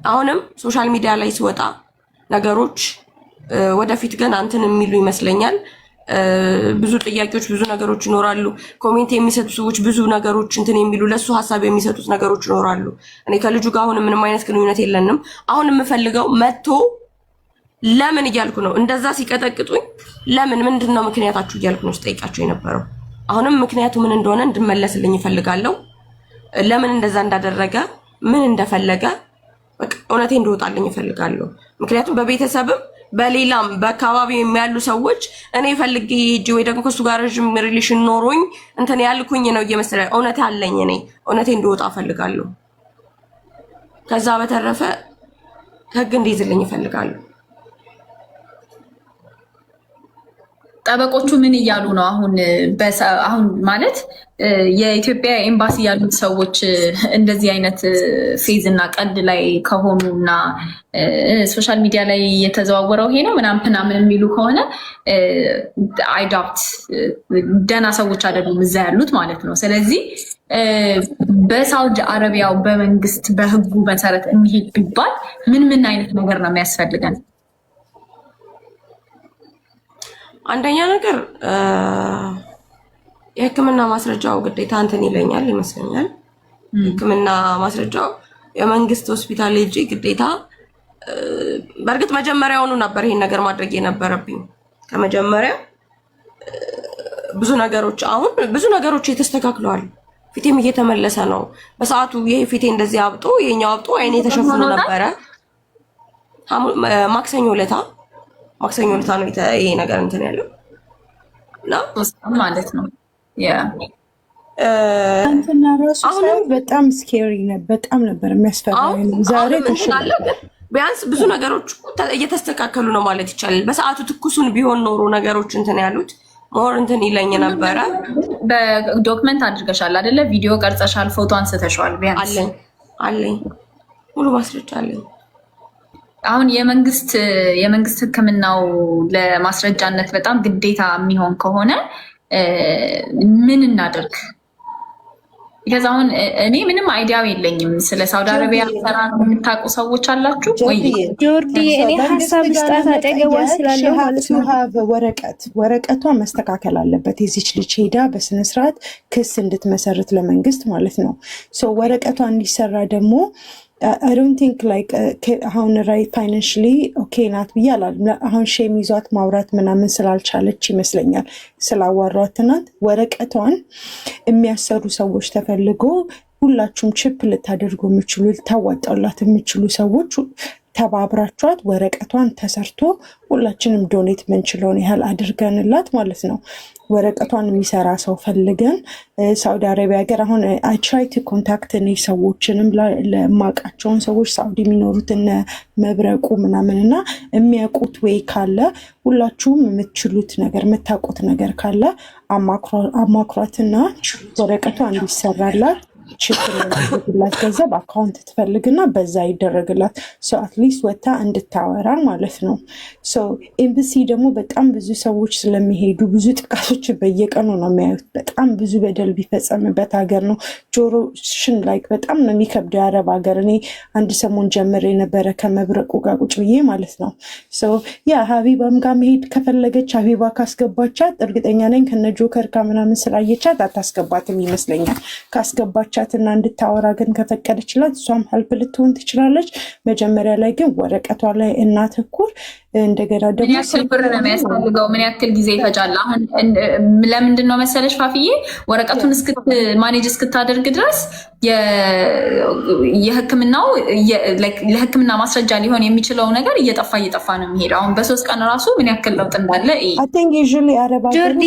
አሁንም ሶሻል ሚዲያ ላይ ሲወጣ ነገሮች ወደፊት ገና እንትን የሚሉ ይመስለኛል። ብዙ ጥያቄዎች ብዙ ነገሮች ይኖራሉ። ኮሜንት የሚሰጡ ሰዎች ብዙ ነገሮች እንትን የሚሉ ለሱ ሀሳብ የሚሰጡት ነገሮች ይኖራሉ። እኔ ከልጁ ጋር አሁን ምንም አይነት ግንኙነት የለንም። አሁን የምፈልገው መጥቶ ለምን እያልኩ ነው እንደዛ ሲቀጠቅጡኝ ለምን ምንድነው ምክንያታችሁ እያልኩ ነው ስጠይቃቸው የነበረው። አሁንም ምክንያቱ ምን እንደሆነ እንድመለስልኝ እፈልጋለሁ። ለምን እንደዛ እንዳደረገ ምን እንደፈለገ በቃ እውነቴ እንድወጣልኝ እፈልጋለሁ። ምክንያቱም በቤተሰብም በሌላም በአካባቢ የሚያሉ ሰዎች እኔ ፈልጌ ሄጄ ወይ ደግሞ ከሱ ጋር ረጅም ሪሌሽን ኖሮኝ እንትን ያልኩኝ ነው እየመሰለኝ እውነት አለኝ። እኔ እውነቴ እንድወጣ እፈልጋለሁ። ከዛ በተረፈ ህግ እንዲይዝልኝ እፈልጋለሁ። ጠበቆቹ ምን እያሉ ነው? አሁን ማለት የኢትዮጵያ ኤምባሲ ያሉት ሰዎች እንደዚህ አይነት ፌዝ እና ቀልድ ላይ ከሆኑ እና ሶሻል ሚዲያ ላይ የተዘዋወረው ይሄ ነው ምናምን የሚሉ ከሆነ አይዳፕት ደህና ሰዎች አይደሉም እዛ ያሉት ማለት ነው። ስለዚህ በሳውዲ አረቢያው በመንግስት በህጉ መሰረት የሚሄድ ቢባል ምን አይነት ነገር ነው የሚያስፈልገን? አንደኛ ነገር የህክምና ማስረጃው ግዴታ እንትን ይለኛል ይመስለኛል። የህክምና ማስረጃው የመንግስት ሆስፒታል ሄጄ ግዴታ በእርግጥ መጀመሪያውኑ ነበር ይሄን ነገር ማድረግ የነበረብኝ። ከመጀመሪያ ብዙ ነገሮች የተስተካክለዋል። ፊቴም እየተመለሰ ነው። በሰዓቱ ይሄ ፊቴ እንደዚህ አብጦ ይሄኛው አብጦ አይኔ ተሸፍኖ ነበረ። ማክሰኞ ዕለት ነው ይሄ ነገር እንትን ያለው እና ማለት ነው። አንተና ራሱ በጣም ስኬሪ ነበር። በጣም ነበር የሚያስፈራው። ዛሬ ተሽሏል። ቢያንስ ብዙ ነገሮች እየተስተካከሉ ነው ማለት ይቻላል። በሰዓቱ ትኩሱን ቢሆን ኖሮ ነገሮች እንትን ያሉት ሞር እንትን ይለኝ ነበረ። በዶክመንት አድርገሻል አይደለ? ቪዲዮ ቀርጸሻል፣ ፎቶ አንስተሻል። ቢያንስ አለኝ ሙሉ ማስረጃ አለኝ። አሁን የመንግስት ሕክምናው ለማስረጃነት በጣም ግዴታ የሚሆን ከሆነ ምን እናደርግ? ከዛ አሁን እኔ ምንም አይዲያው የለኝም ስለ ሳውዲ አረቢያ ሰራ የምታውቁ ሰዎች አላችሁ ወይ? ጆርዲ እኔ ሀሳብ ስጣት አጠገቧ ስላለው ማለት ነው። ወረቀቷ መስተካከል አለበት። የዚች ልጅ ሄዳ በስነስርዓት ክስ እንድትመሰርት ለመንግስት ማለት ነው። ወረቀቷ እንዲሰራ ደግሞ I don't think like አሁን ራይት ፋይናንሽሊ ኦኬ ናት ብዬ አላለም። አሁን ሼም ይዟት ማውራት ምናምን ስላልቻለች ይመስለኛል ስላዋሯት ናት። ወረቀቷን የሚያሰሩ ሰዎች ተፈልጎ ሁላችሁም ቺፕ ልታደርጉ የሚችሉ ልታዋጣላት የሚችሉ ሰዎች ተባብራችኋት ወረቀቷን ተሰርቶ ሁላችንም ዶኔት ምንችለውን ያህል አድርገንላት ማለት ነው። ወረቀቷን የሚሰራ ሰው ፈልገን ሳውዲ አረቢያ ሀገር አሁን አይ ትራይ ቱ ኮንታክት እኔ ሰዎችንም ለማውቃቸውን ሰዎች ሳውዲ የሚኖሩትን መብረቁ ምናምን እና የሚያውቁት ወይ ካለ ሁላችሁም የምትችሉት ነገር የምታውቁት ነገር ካለ አማክሯትና ወረቀቷ እንዲሰራላት ችግርላት ገንዘብ አካውንት ትፈልግና በዛ ይደረግላት። አትሊስት ወታ እንድታወራ ማለት ነው። ኤምባሲ ደግሞ በጣም ብዙ ሰዎች ስለሚሄዱ ብዙ ጥቃቶች በየቀኑ ነው የሚያዩት። በጣም ብዙ በደል ቢፈጸምበት ሀገር ነው። ጆሮሽን ላይክ በጣም ነው የሚከብደው የአረብ ሀገር። እኔ አንድ ሰሞን ጀምሬ የነበረ ከመብረቁ ጋር ቁጭ ብዬ ማለት ነው። ያ ሀቢባም ጋር መሄድ ከፈለገች ሀቢባ ካስገባቻት እርግጠኛ ነኝ ከነ ጆከር ጋር ምናምን ስላየቻት አታስገባትም ይመስለኛል። ካስገባቻት እና እንድታወራ ግን ከፈቀደችላት እሷም ሄልፕ ልትሆን ትችላለች። መጀመሪያ ላይ ግን ወረቀቷ ላይ እናተኩር። እንደገና ደግሞ ምን ያክል ብር ነው የሚያስፈልገው? ምን ያክል ጊዜ ይፈጃል? አሁን ለምንድን ነው መሰለሽ ፋፍዬ ወረቀቱን ማኔጅ እስክታደርግ ድረስ የህክምናው ለህክምና ማስረጃ ሊሆን የሚችለው ነገር እየጠፋ ነው የሚሄደው። አሁን በ3 ቀን ራሱ ምን ያክል ለውጥ እንዳለ ጆርዲ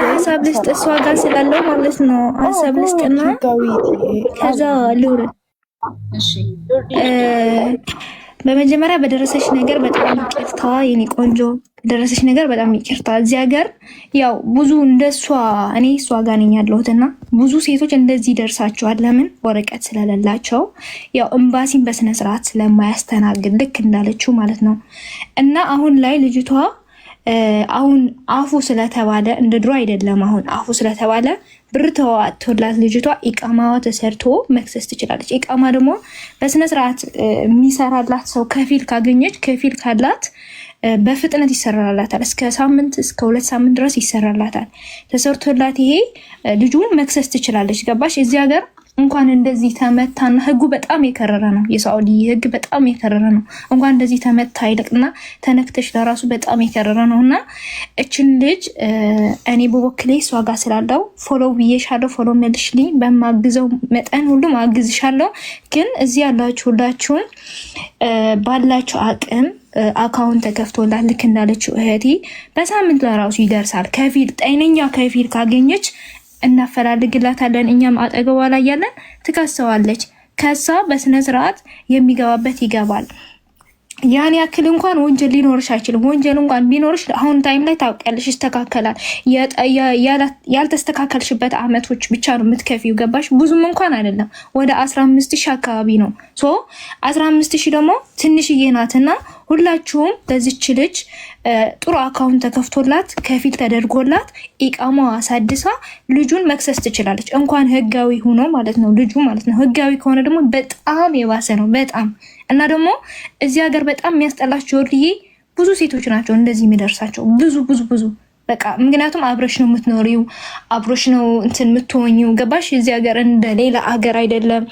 ሀሳብ ልስጥ እሷ ጋር ስላለው ማለት ነው። ሀሳብ ልስጥና ከዛ ልውረድ። በመጀመሪያ በደረሰሽ ነገር በጣም ይቅርታ የኔ ቆንጆ፣ በደረሰሽ ነገር በጣም ይቅርታ። እዚህ ሀገር ያው ብዙ እንደሷ እኔ እሷ ጋር ነኝ ያለሁትና ብዙ ሴቶች እንደዚህ ደርሳቸዋል። ለምን ወረቀት ስለሌላቸው፣ ያው ኤምባሲን በስነ ስርዓት ስለማያስተናግድ ልክ እንዳለችው ማለት ነው። እና አሁን ላይ ልጅቷ አሁን አፉ ስለተባለ እንደ ድሮ አይደለም። አሁን አፉ ስለተባለ ብር ተዋጥቶላት ልጅቷ ኢቃማዋ ተሰርቶ መክሰስ ትችላለች። ኢቃማ ደግሞ በስነ ስርዓት የሚሰራላት ሰው ከፊል ካገኘች ከፊል ካላት በፍጥነት ይሰራላታል። እስከ ሳምንት እስከ 2 ሳምንት ድረስ ይሰራላታል። ተሰርቶላት ይሄ ልጁን መክሰስ ትችላለች። ገባሽ? እዚህ ሀገር እንኳን እንደዚህ ተመታና ህጉ በጣም የከረረ ነው። የሳዑዲ ህግ በጣም የከረረ ነው። እንኳን እንደዚህ ተመታ ይልቅና ተነክተሽ ለራሱ በጣም የከረረ ነው። እና እችን ልጅ እኔ በወክሌ እሷ ጋር ስላለው ፎሎ ብዬሻለሁ። ፎሎ መልሽልኝ፣ በማግዘው መጠን ሁሉ ማግዝሻለሁ። ግን እዚህ ያላችሁ ሁላችሁም ባላችሁ አቅም አካውንት ተከፍቶላት ልክ እንዳለችው እህቴ በሳምንት ለራሱ ይደርሳል። ከፊል ጤነኛ ከፊል ካገኘች እናፈላልግላታለን። እኛም አጠገቧ ላይ ያለን ትከሰዋለች። ከሳ በስነ ስርዓት የሚገባበት ይገባል። ያን ያክል እንኳን ወንጀል ሊኖርሽ አይችልም። ወንጀል እንኳን ቢኖርሽ አሁን ታይም ላይ ታውቂያለሽ፣ ይስተካከላል። ያልተስተካከልሽበት አመቶች ብቻ ነው የምትከፊው። ገባሽ? ብዙም እንኳን አይደለም፣ ወደ 15,000 አካባቢ ነው። 15,000 ደግሞ ትንሽዬ ናትና ሁላችሁም ለዚች ልጅ ጥሩ አካውንት ተከፍቶላት ከፊል ተደርጎላት ኢቃማዋ አሳድሳ ልጁን መክሰስ ትችላለች። እንኳን ህጋዊ ሆኖ ማለት ነው ልጁ ማለት ነው። ህጋዊ ከሆነ ደግሞ በጣም የባሰ ነው በጣም። እና ደግሞ እዚህ ሀገር በጣም የሚያስጠላቸው ወርድዬ ብዙ ሴቶች ናቸው እንደዚህ የሚደርሳቸው ብዙ በቃ ምክንያቱም አብረሽ ነው የምትኖሪው፣ አብረሽ ነው እንትን የምትሆኚው። ገባሽ? እዚህ ሀገር እንደ ሌላ ሀገር አይደለም።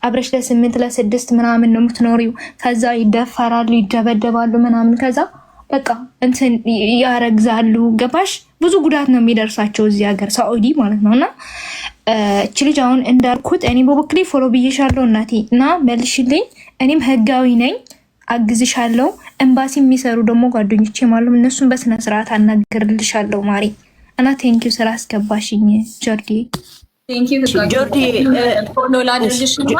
አብረሽ ለ8 ለ6 ምናምን ነው የምትኖሪው። ከዛ ይደፈራሉ፣ ይደበደባሉ ምናምን። ከዛ በቃ እንትን ያረግዛሉ። ገባሽ? ብዙ ጉዳት ነው የሚደርሳቸው እዚህ ሀገር ሳዑዲ ማለት ነው። እና እቺ ልጅ አሁን እንዳልኩት እኔ በበኩሌ ፎሎ ብዬሻለሁ እናቴ፣ እና መልሽልኝ። እኔም ህጋዊ ነኝ፣ አግዝሻለሁ። ኤምባሲ የሚሰሩ ደግሞ ጓደኞቼ ማለት እነሱን በስነ ስርዓት አናገርልሻለሁ ማሪ። እና ቴንኪው ስራ አስገባሽኝ ጆርዲ። ቴንኪው ጆርዲ። ፎሎ ላድርግሽና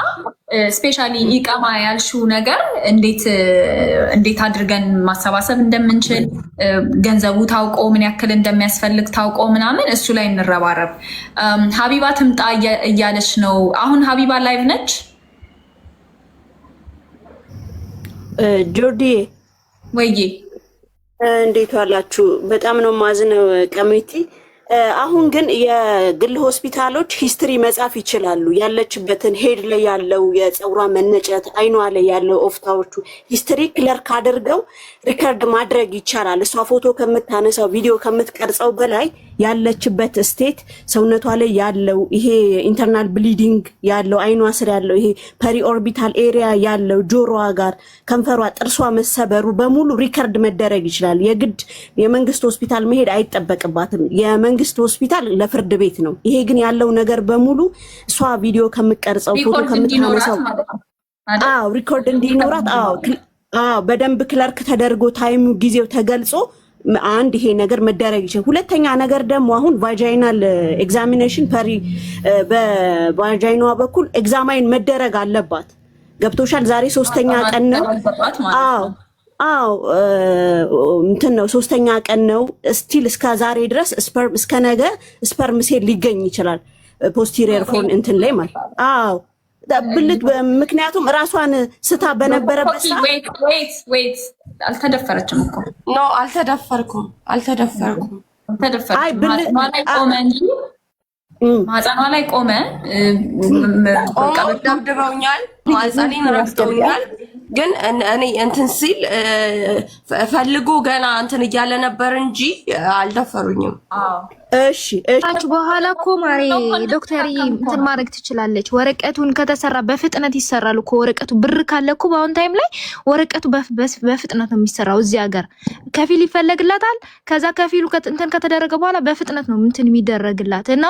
ስፔሻሊ ኢቃማ ያልሽው ነገር እንዴት አድርገን ማሰባሰብ እንደምንችል ገንዘቡ ታውቆ ምን ያክል እንደሚያስፈልግ ታውቆ ምናምን እሱ ላይ እንረባረብ። ሀቢባ ትምጣ እያለች ነው አሁን። ሀቢባ ላይቭ ነች። ጆርዲ ወይዬ እንዴት ዋላችሁ? በጣም ነው ማዝነው ቀሚቲ። አሁን ግን የግል ሆስፒታሎች ሂስትሪ መጻፍ ይችላሉ። ያለችበትን ሄድ ላይ ያለው የፀጉሯ መነጨት፣ አይኗ ላይ ያለው ኦፍታዎቹ ሂስትሪ ክለርክ አድርገው ሪከርድ ማድረግ ይቻላል። እሷ ፎቶ ከምታነሳው ቪዲዮ ከምትቀርጸው በላይ ያለችበት ስቴት፣ ሰውነቷ ላይ ያለው ይሄ ኢንተርናል ብሊዲንግ ያለው፣ አይኗ ስር ያለው ይሄ ፐሪ ኦርቢታል ኤሪያ ያለው፣ ጆሮዋ ጋር፣ ከንፈሯ፣ ጥርሷ መሰበሩ በሙሉ ሪከርድ መደረግ ይችላል። የግድ የመንግስት ሆስፒታል መሄድ አይጠበቅባትም። የመንግስት ሆስፒታል ለፍርድ ቤት ነው። ይሄ ግን ያለው ነገር በሙሉ እሷ ቪዲዮ ከምትቀርጸው ፎቶ ከምታነሳው ሪኮርድ እንዲኖራት በደንብ ክለርክ ተደርጎ ታይሙ ጊዜው ተገልጾ አንድ ይሄ ነገር መደረግ ይችላል። ሁለተኛ ነገር ደግሞ አሁን ቫጃይናል ኤግዛሚኔሽን በቫጃይናዋ በኩል ኤግዛማይን መደረግ አለባት። ገብቶሻል? ዛሬ 3ኛ ቀን ነው። እንትን ነው 3ኛ ቀን ነው። ስቲል እስከ ዛሬ ድረስ ስፐርም እስከ ነገ ስፐርም ሴል ሊገኝ ይችላል ፖስቴሪየር ፎን እንትን ላይ ማለት ብልት። ምክንያቱም ራሷን ስታ በነበረበት ዌይት አልተደፈረችም እኮ ኖ አልተደፈርኩም። አይ ማህፀኗ ላይ ቆመ። ደብድበውኛል፣ ማህፀኔን ረግጠውኛል። ግን እኔ እንትን ሲል ፈልጎ ገና እንትን እያለ ነበር እንጂ አልደፈሩኝም። እሺ በኋላ እኮ ማሬ ዶክተር እንትን ማድረግ ትችላለች። ወረቀቱን ከተሰራ በፍጥነት ይሰራል እኮ ወረቀቱ። ብር ካለ እኮ በአሁን ታይም ላይ ወረቀቱ በፍጥነት ነው የሚሰራው። እዚህ ሀገር ከፊል ይፈለግላታል። ከዛ ከፊሉ እንትን ከተደረገ በኋላ በፍጥነት ነው እንትን የሚደረግላት። እና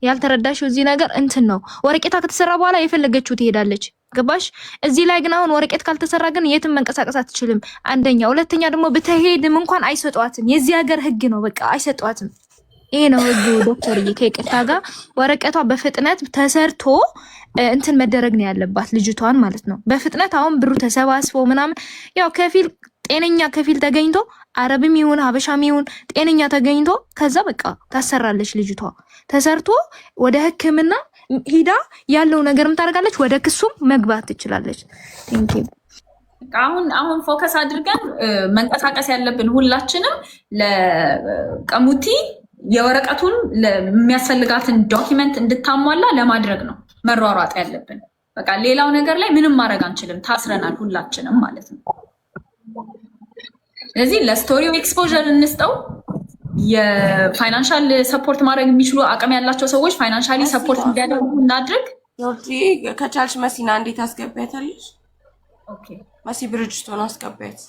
ያልተረዳሽው እዚህ ነገር እንትን ነው። ወረቀታ ከተሰራ በኋላ የፈለገችው ትሄዳለች። ገባሽ? እዚህ ላይ ግን አሁን ወረቀት ካልተሰራ ግን የትም መንቀሳቀስ አትችልም። አንደኛ፣ ሁለተኛ ደግሞ ብትሄድም እንኳን አይሰጧትም። የዚህ ሀገር ህግ ነው፣ በቃ አይሰጧትም። ይሄ ነው ህጉ ዶክተርዬ። ከይቅርታ ጋር ወረቀቷ በፍጥነት ተሰርቶ እንትን መደረግ ነው ያለባት ልጅቷን ማለት ነው። በፍጥነት አሁን ብሩ ተሰባስቦ ምናምን ያው ከፊል ጤነኛ ከፊል ተገኝቶ አረብም ይሁን ሀበሻም ይሁን ጤነኛ ተገኝቶ ከዛ በቃ ታሰራለች ልጅቷ። ተሰርቶ ወደ ህክምና ሂዳ ያለው ነገርም ታደርጋለች፣ ወደ ክሱም መግባት ትችላለች። ቴንክ ዩ። አሁን ፎከስ አድርገን መንቀሳቀስ ያለብን ሁላችንም ለቀሙቲ የወረቀቱን የሚያስፈልጋትን ዶኪመንት እንድታሟላ ለማድረግ ነው መሯሯጥ ያለብን። በቃ ሌላው ነገር ላይ ምንም ማድረግ አንችልም። ታስረናል ሁላችንም ማለት ነው። ስለዚህ ለስቶሪው ኤክስፖዠር እንስጠው። የፋይናንሻል ሰፖርት ማድረግ የሚችሉ አቅም ያላቸው ሰዎች ፋይናንሻሊ ሰፖርት እንዲያደርጉ እናድርግ። ጆርጂ ከቻልሽ መሲና እንዴት አስገቢያታለሽ? ኦኬ መሲ ብሪጅስቶን አስገቢያት።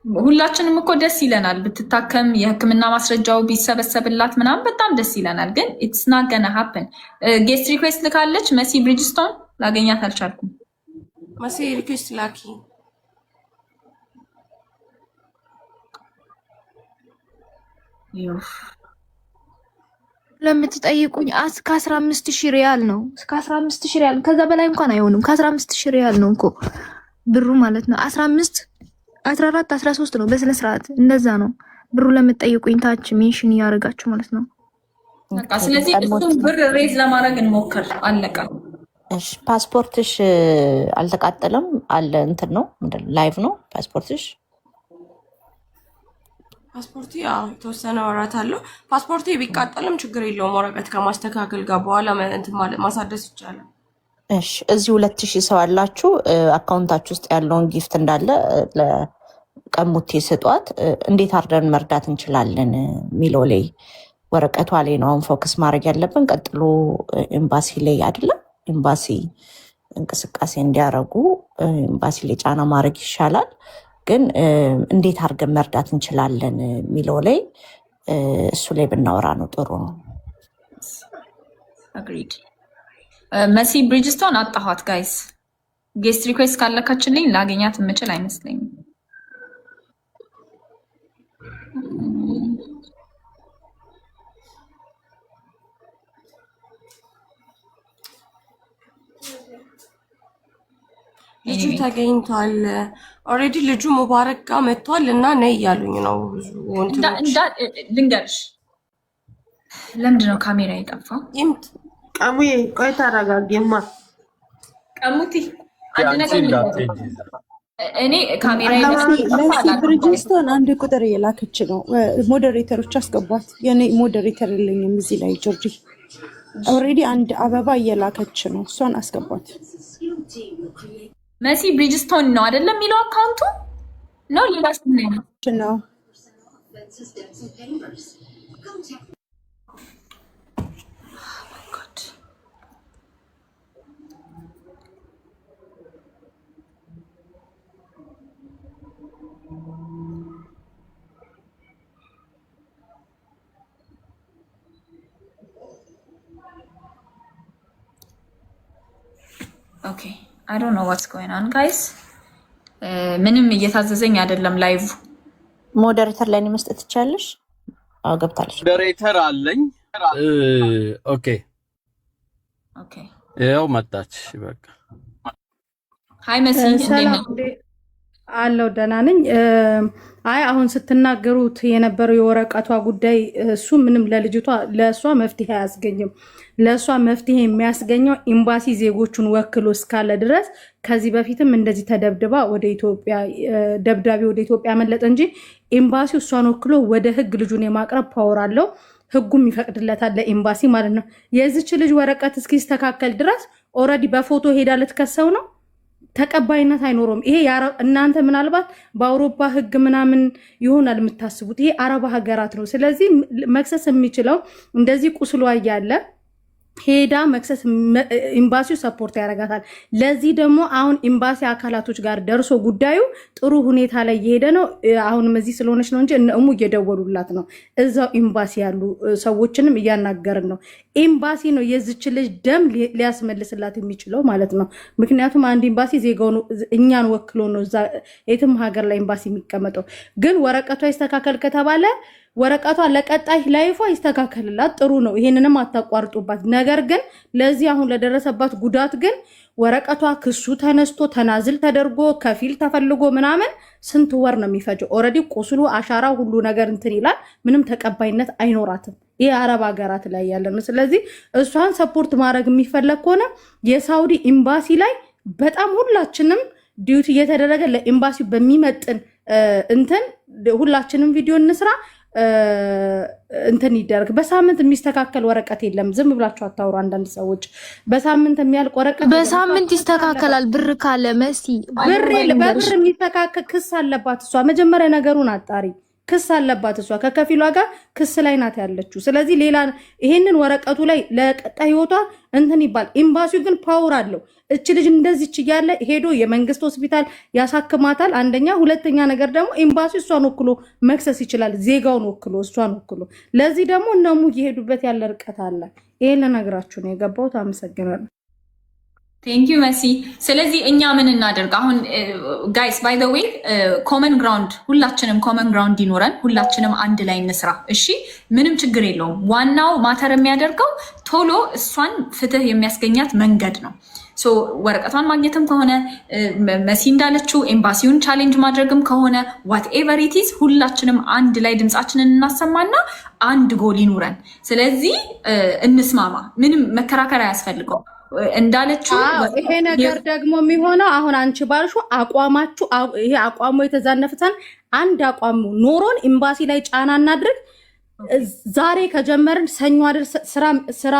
ሁላችንም እኮ ደስ ይለናል ብትታከም የሕክምና ማስረጃው ቢሰበሰብላት ምናምን በጣም ደስ ይለናል። ግን ኢትስ ናት ገና ሃፕን። ጌስት ሪኩዌስት ልካለች መሲ ብሪጅስቶን፣ ላገኛት አልቻልኩም። መሲ ሪኩዌስት ላኪ። ለምትጠይቁኝ እስከ 15000 ሪያል ነው። እስከ 15000 ሪያል ከዛ በላይ እንኳን አይሆንም። ከ15000 ሪያል ነው እኮ ብሩ ማለት ነው። 15 14 13 ነው በስነ ስርዓት እንደዛ ነው ብሩ። ለምትጠይቁኝ ታች ሜንሽን ያደርጋችሁ ማለት ነው። በቃ ስለዚህ እሱም ብር ሬዝ ለማድረግ እንሞክር። አለቀ። እሺ ፓስፖርትሽ አልተቃጠለም አለ እንትን ነው ላይቭ ነው ፓስፖርትሽ? ፓስፖርቴ የተወሰነ ወራት አለው። ፓስፖርቴ ቢቃጠልም ችግር የለውም። ወረቀት ከማስተካከል ጋር በኋላ ማሳደስ ይቻላል። እሺ እዚህ 2000 ሰው አላችሁ። አካውንታችሁ ውስጥ ያለውን ጊፍት እንዳለ ለቀሙቴ ስጧት። እንዴት አርደን መርዳት እንችላለን የሚለው ላይ ወረቀቷ ላይ ነው አሁን ፎከስ ማድረግ ያለብን። ቀጥሎ ኤምባሲ ላይ አይደለም፣ ኤምባሲ እንቅስቃሴ እንዲያደርጉ ኤምባሲ ላይ ጫና ማድረግ ይሻላል። ግን እንዴት አድርገን መርዳት እንችላለን የሚለው ላይ እሱ ላይ ብናወራ ነው ጥሩ ነው። አግሪድ። መሲ ብሪጅስቶን አጣኋት ጋይስ። ጌስት ሪኩዌስት ካለካችልኝ ላገኛት የምችል አይመስለኝም። ልጁ ተገኝቷል። ኦልሬዲ ልጁ ሙባረክ ጋር መጥቷል እና ነይ እያሉኝ ነው። ልንገርሽ፣ ለምንድን ነው ካሜራ የጠፋው? ቀሙዬ ቆይ ተረጋጊማ። ቀሙቲ አንድ ነገር እኔ ካሜራ ብሪጅስቶን አንድ ቁጥር የላከች ነው። ሞዴሬተሮች አስገቧት። የኔ ሞዴሬተር የለኝም እዚህ ላይ ጆርጂ። ኦልሬዲ አንድ አበባ እየላከች ነው፣ እሷን አስገቧት። መሲ ብሪጅስቶን ነው አይደለም የሚለው አካውንቱ ነው። ሌላ ስም ነው። ኦኬ አይ ዶንት ኖ ዋትስ ጎይንግ ኦን ጋይስ። ምንም እየታዘዘኝ አይደለም ላይቭ። ሞዴሬተር ላይ መስጠት ትቻለሽ? አዎ ገብታለሽ። ሞዴሬተር አለኝ። ኦኬ ኦኬ ያው መጣች። በቃ ሃይ መሲ አለው ደህና ነኝ። አይ አሁን ስትናገሩት የነበረው የወረቀቷ ጉዳይ እሱ ምንም ለልጅቷ ለእሷ መፍትሄ አያስገኝም። ለእሷ መፍትሄ የሚያስገኘው ኤምባሲ ዜጎቹን ወክሎ እስካለ ድረስ ከዚህ በፊትም እንደዚህ ተደብድባ ወደ ኢትዮጵያ ደብዳቤ ወደ ኢትዮጵያ መለጠ እንጂ ኤምባሲው እሷን ወክሎ ወደ ህግ ልጁን የማቅረብ ፓወር አለው። ህጉም ይፈቅድለታል ለኤምባሲ ማለት ነው። የዚች ልጅ ወረቀት እስኪስተካከል ድረስ ኦልሬዲ በፎቶ ሄዳ ልትከሰው ነው። ተቀባይነት አይኖረውም። ይሄ እናንተ ምናልባት በአውሮፓ ህግ ምናምን ይሆናል የምታስቡት፣ ይሄ አረብ ሀገራት ነው። ስለዚህ መክሰስ የሚችለው እንደዚህ ቁስሏ እያለ ሄዳ መክሰስ ኤምባሲው ሰፖርት ያደርጋታል። ለዚህ ደግሞ አሁን ኤምባሲ አካላቶች ጋር ደርሶ ጉዳዩ ጥሩ ሁኔታ ላይ እየሄደ ነው። አሁንም እዚህ ስለሆነች ነው እንጂ እሙ እየደወሉላት ነው። እዛው ኤምባሲ ያሉ ሰዎችንም እያናገርን ነው። ኤምባሲ ነው የዚች ልጅ ደም ሊያስመልስላት የሚችለው ማለት ነው። ምክንያቱም አንድ ኤምባሲ ዜጋው ነው እኛን ወክሎ ነው እዛ የትም ሀገር ላይ ኤምባሲ የሚቀመጠው። ግን ወረቀቷ ይስተካከል ከተባለ ወረቀቷ ለቀጣይ ላይፏ ይስተካከልላት፣ ጥሩ ነው። ይሄንንም አታቋርጡባት። ነገር ግን ለዚህ አሁን ለደረሰባት ጉዳት ግን ወረቀቷ ክሱ ተነስቶ ተናዝል ተደርጎ ከፊል ተፈልጎ ምናምን ስንት ወር ነው የሚፈጀው? ኦልሬዲ ቁስሉ አሻራ ሁሉ ነገር እንትን ይላል። ምንም ተቀባይነት አይኖራትም። ይሄ አረብ ሀገራት ላይ ያለ ነው። ስለዚህ እሷን ሰፖርት ማድረግ የሚፈለግ ከሆነ የሳውዲ ኤምባሲ ላይ በጣም ሁላችንም ዲዩቲ እየተደረገ ለኤምባሲው በሚመጥን እንትን ሁላችንም ቪዲዮ እንስራ። እንትን ይደረግ። በሳምንት የሚስተካከል ወረቀት የለም። ዝም ብላችሁ አታውሩ። አንዳንድ ሰዎች በሳምንት የሚያልቅ ወረቀት በሳምንት ይስተካከላል። ብር ካለ መሲ በብር የሚስተካከል ክስ አለባት እሷ። መጀመሪያ ነገሩን አጣሪ። ክስ አለባት እሷ። ከከፊሏ ጋር ክስ ላይ ናት ያለችው። ስለዚህ ሌላ ይሄንን ወረቀቱ ላይ ለቀጣይ ህይወቷ እንትን ይባል። ኤምባሲው ግን ፓወር አለው። እች ልጅ እንደዚች እያለ ሄዶ የመንግስት ሆስፒታል ያሳክማታል። አንደኛ፣ ሁለተኛ ነገር ደግሞ ኤምባሲው እሷን ወክሎ መክሰስ ይችላል። ዜጋውን ወክሎ እሷን ወክሎ። ለዚህ ደግሞ እነሙ እየሄዱበት ያለ ርቀት አለ። ይሄን ልነግራችሁ ነው የገባሁት። አመሰግናለሁ። ቴንክ ዩ መሲ። ስለዚህ እኛ ምን እናደርግ አሁን? ጋይስ ባይ ዘ ዌይ ኮመን ግራውንድ፣ ሁላችንም ኮመን ግራውንድ ይኖረን፣ ሁላችንም አንድ ላይ እንስራ። እሺ ምንም ችግር የለውም። ዋናው ማተር የሚያደርገው ቶሎ እሷን ፍትህ የሚያስገኛት መንገድ ነው። ሶ ወረቀቷን ማግኘትም ከሆነ መሲ እንዳለችው ኤምባሲውን ቻሌንጅ ማድረግም ከሆነ ዋት ኤቨር ኢት ኢዝ ሁላችንም አንድ ላይ ድምፃችንን እናሰማና አንድ ጎል ይኑረን። ስለዚህ እንስማማ። ምንም መከራከር አያስፈልገው። እንዳለችው ይሄ ነገር ደግሞ የሚሆነው አሁን አንቺ ባልሹ አቋማችሁ ይሄ አቋሙ የተዛነፈን አንድ አቋሙ ኖሮን ኤምባሲ ላይ ጫና እናድርግ። ዛሬ ከጀመርን ሰኞ አይደል ስራ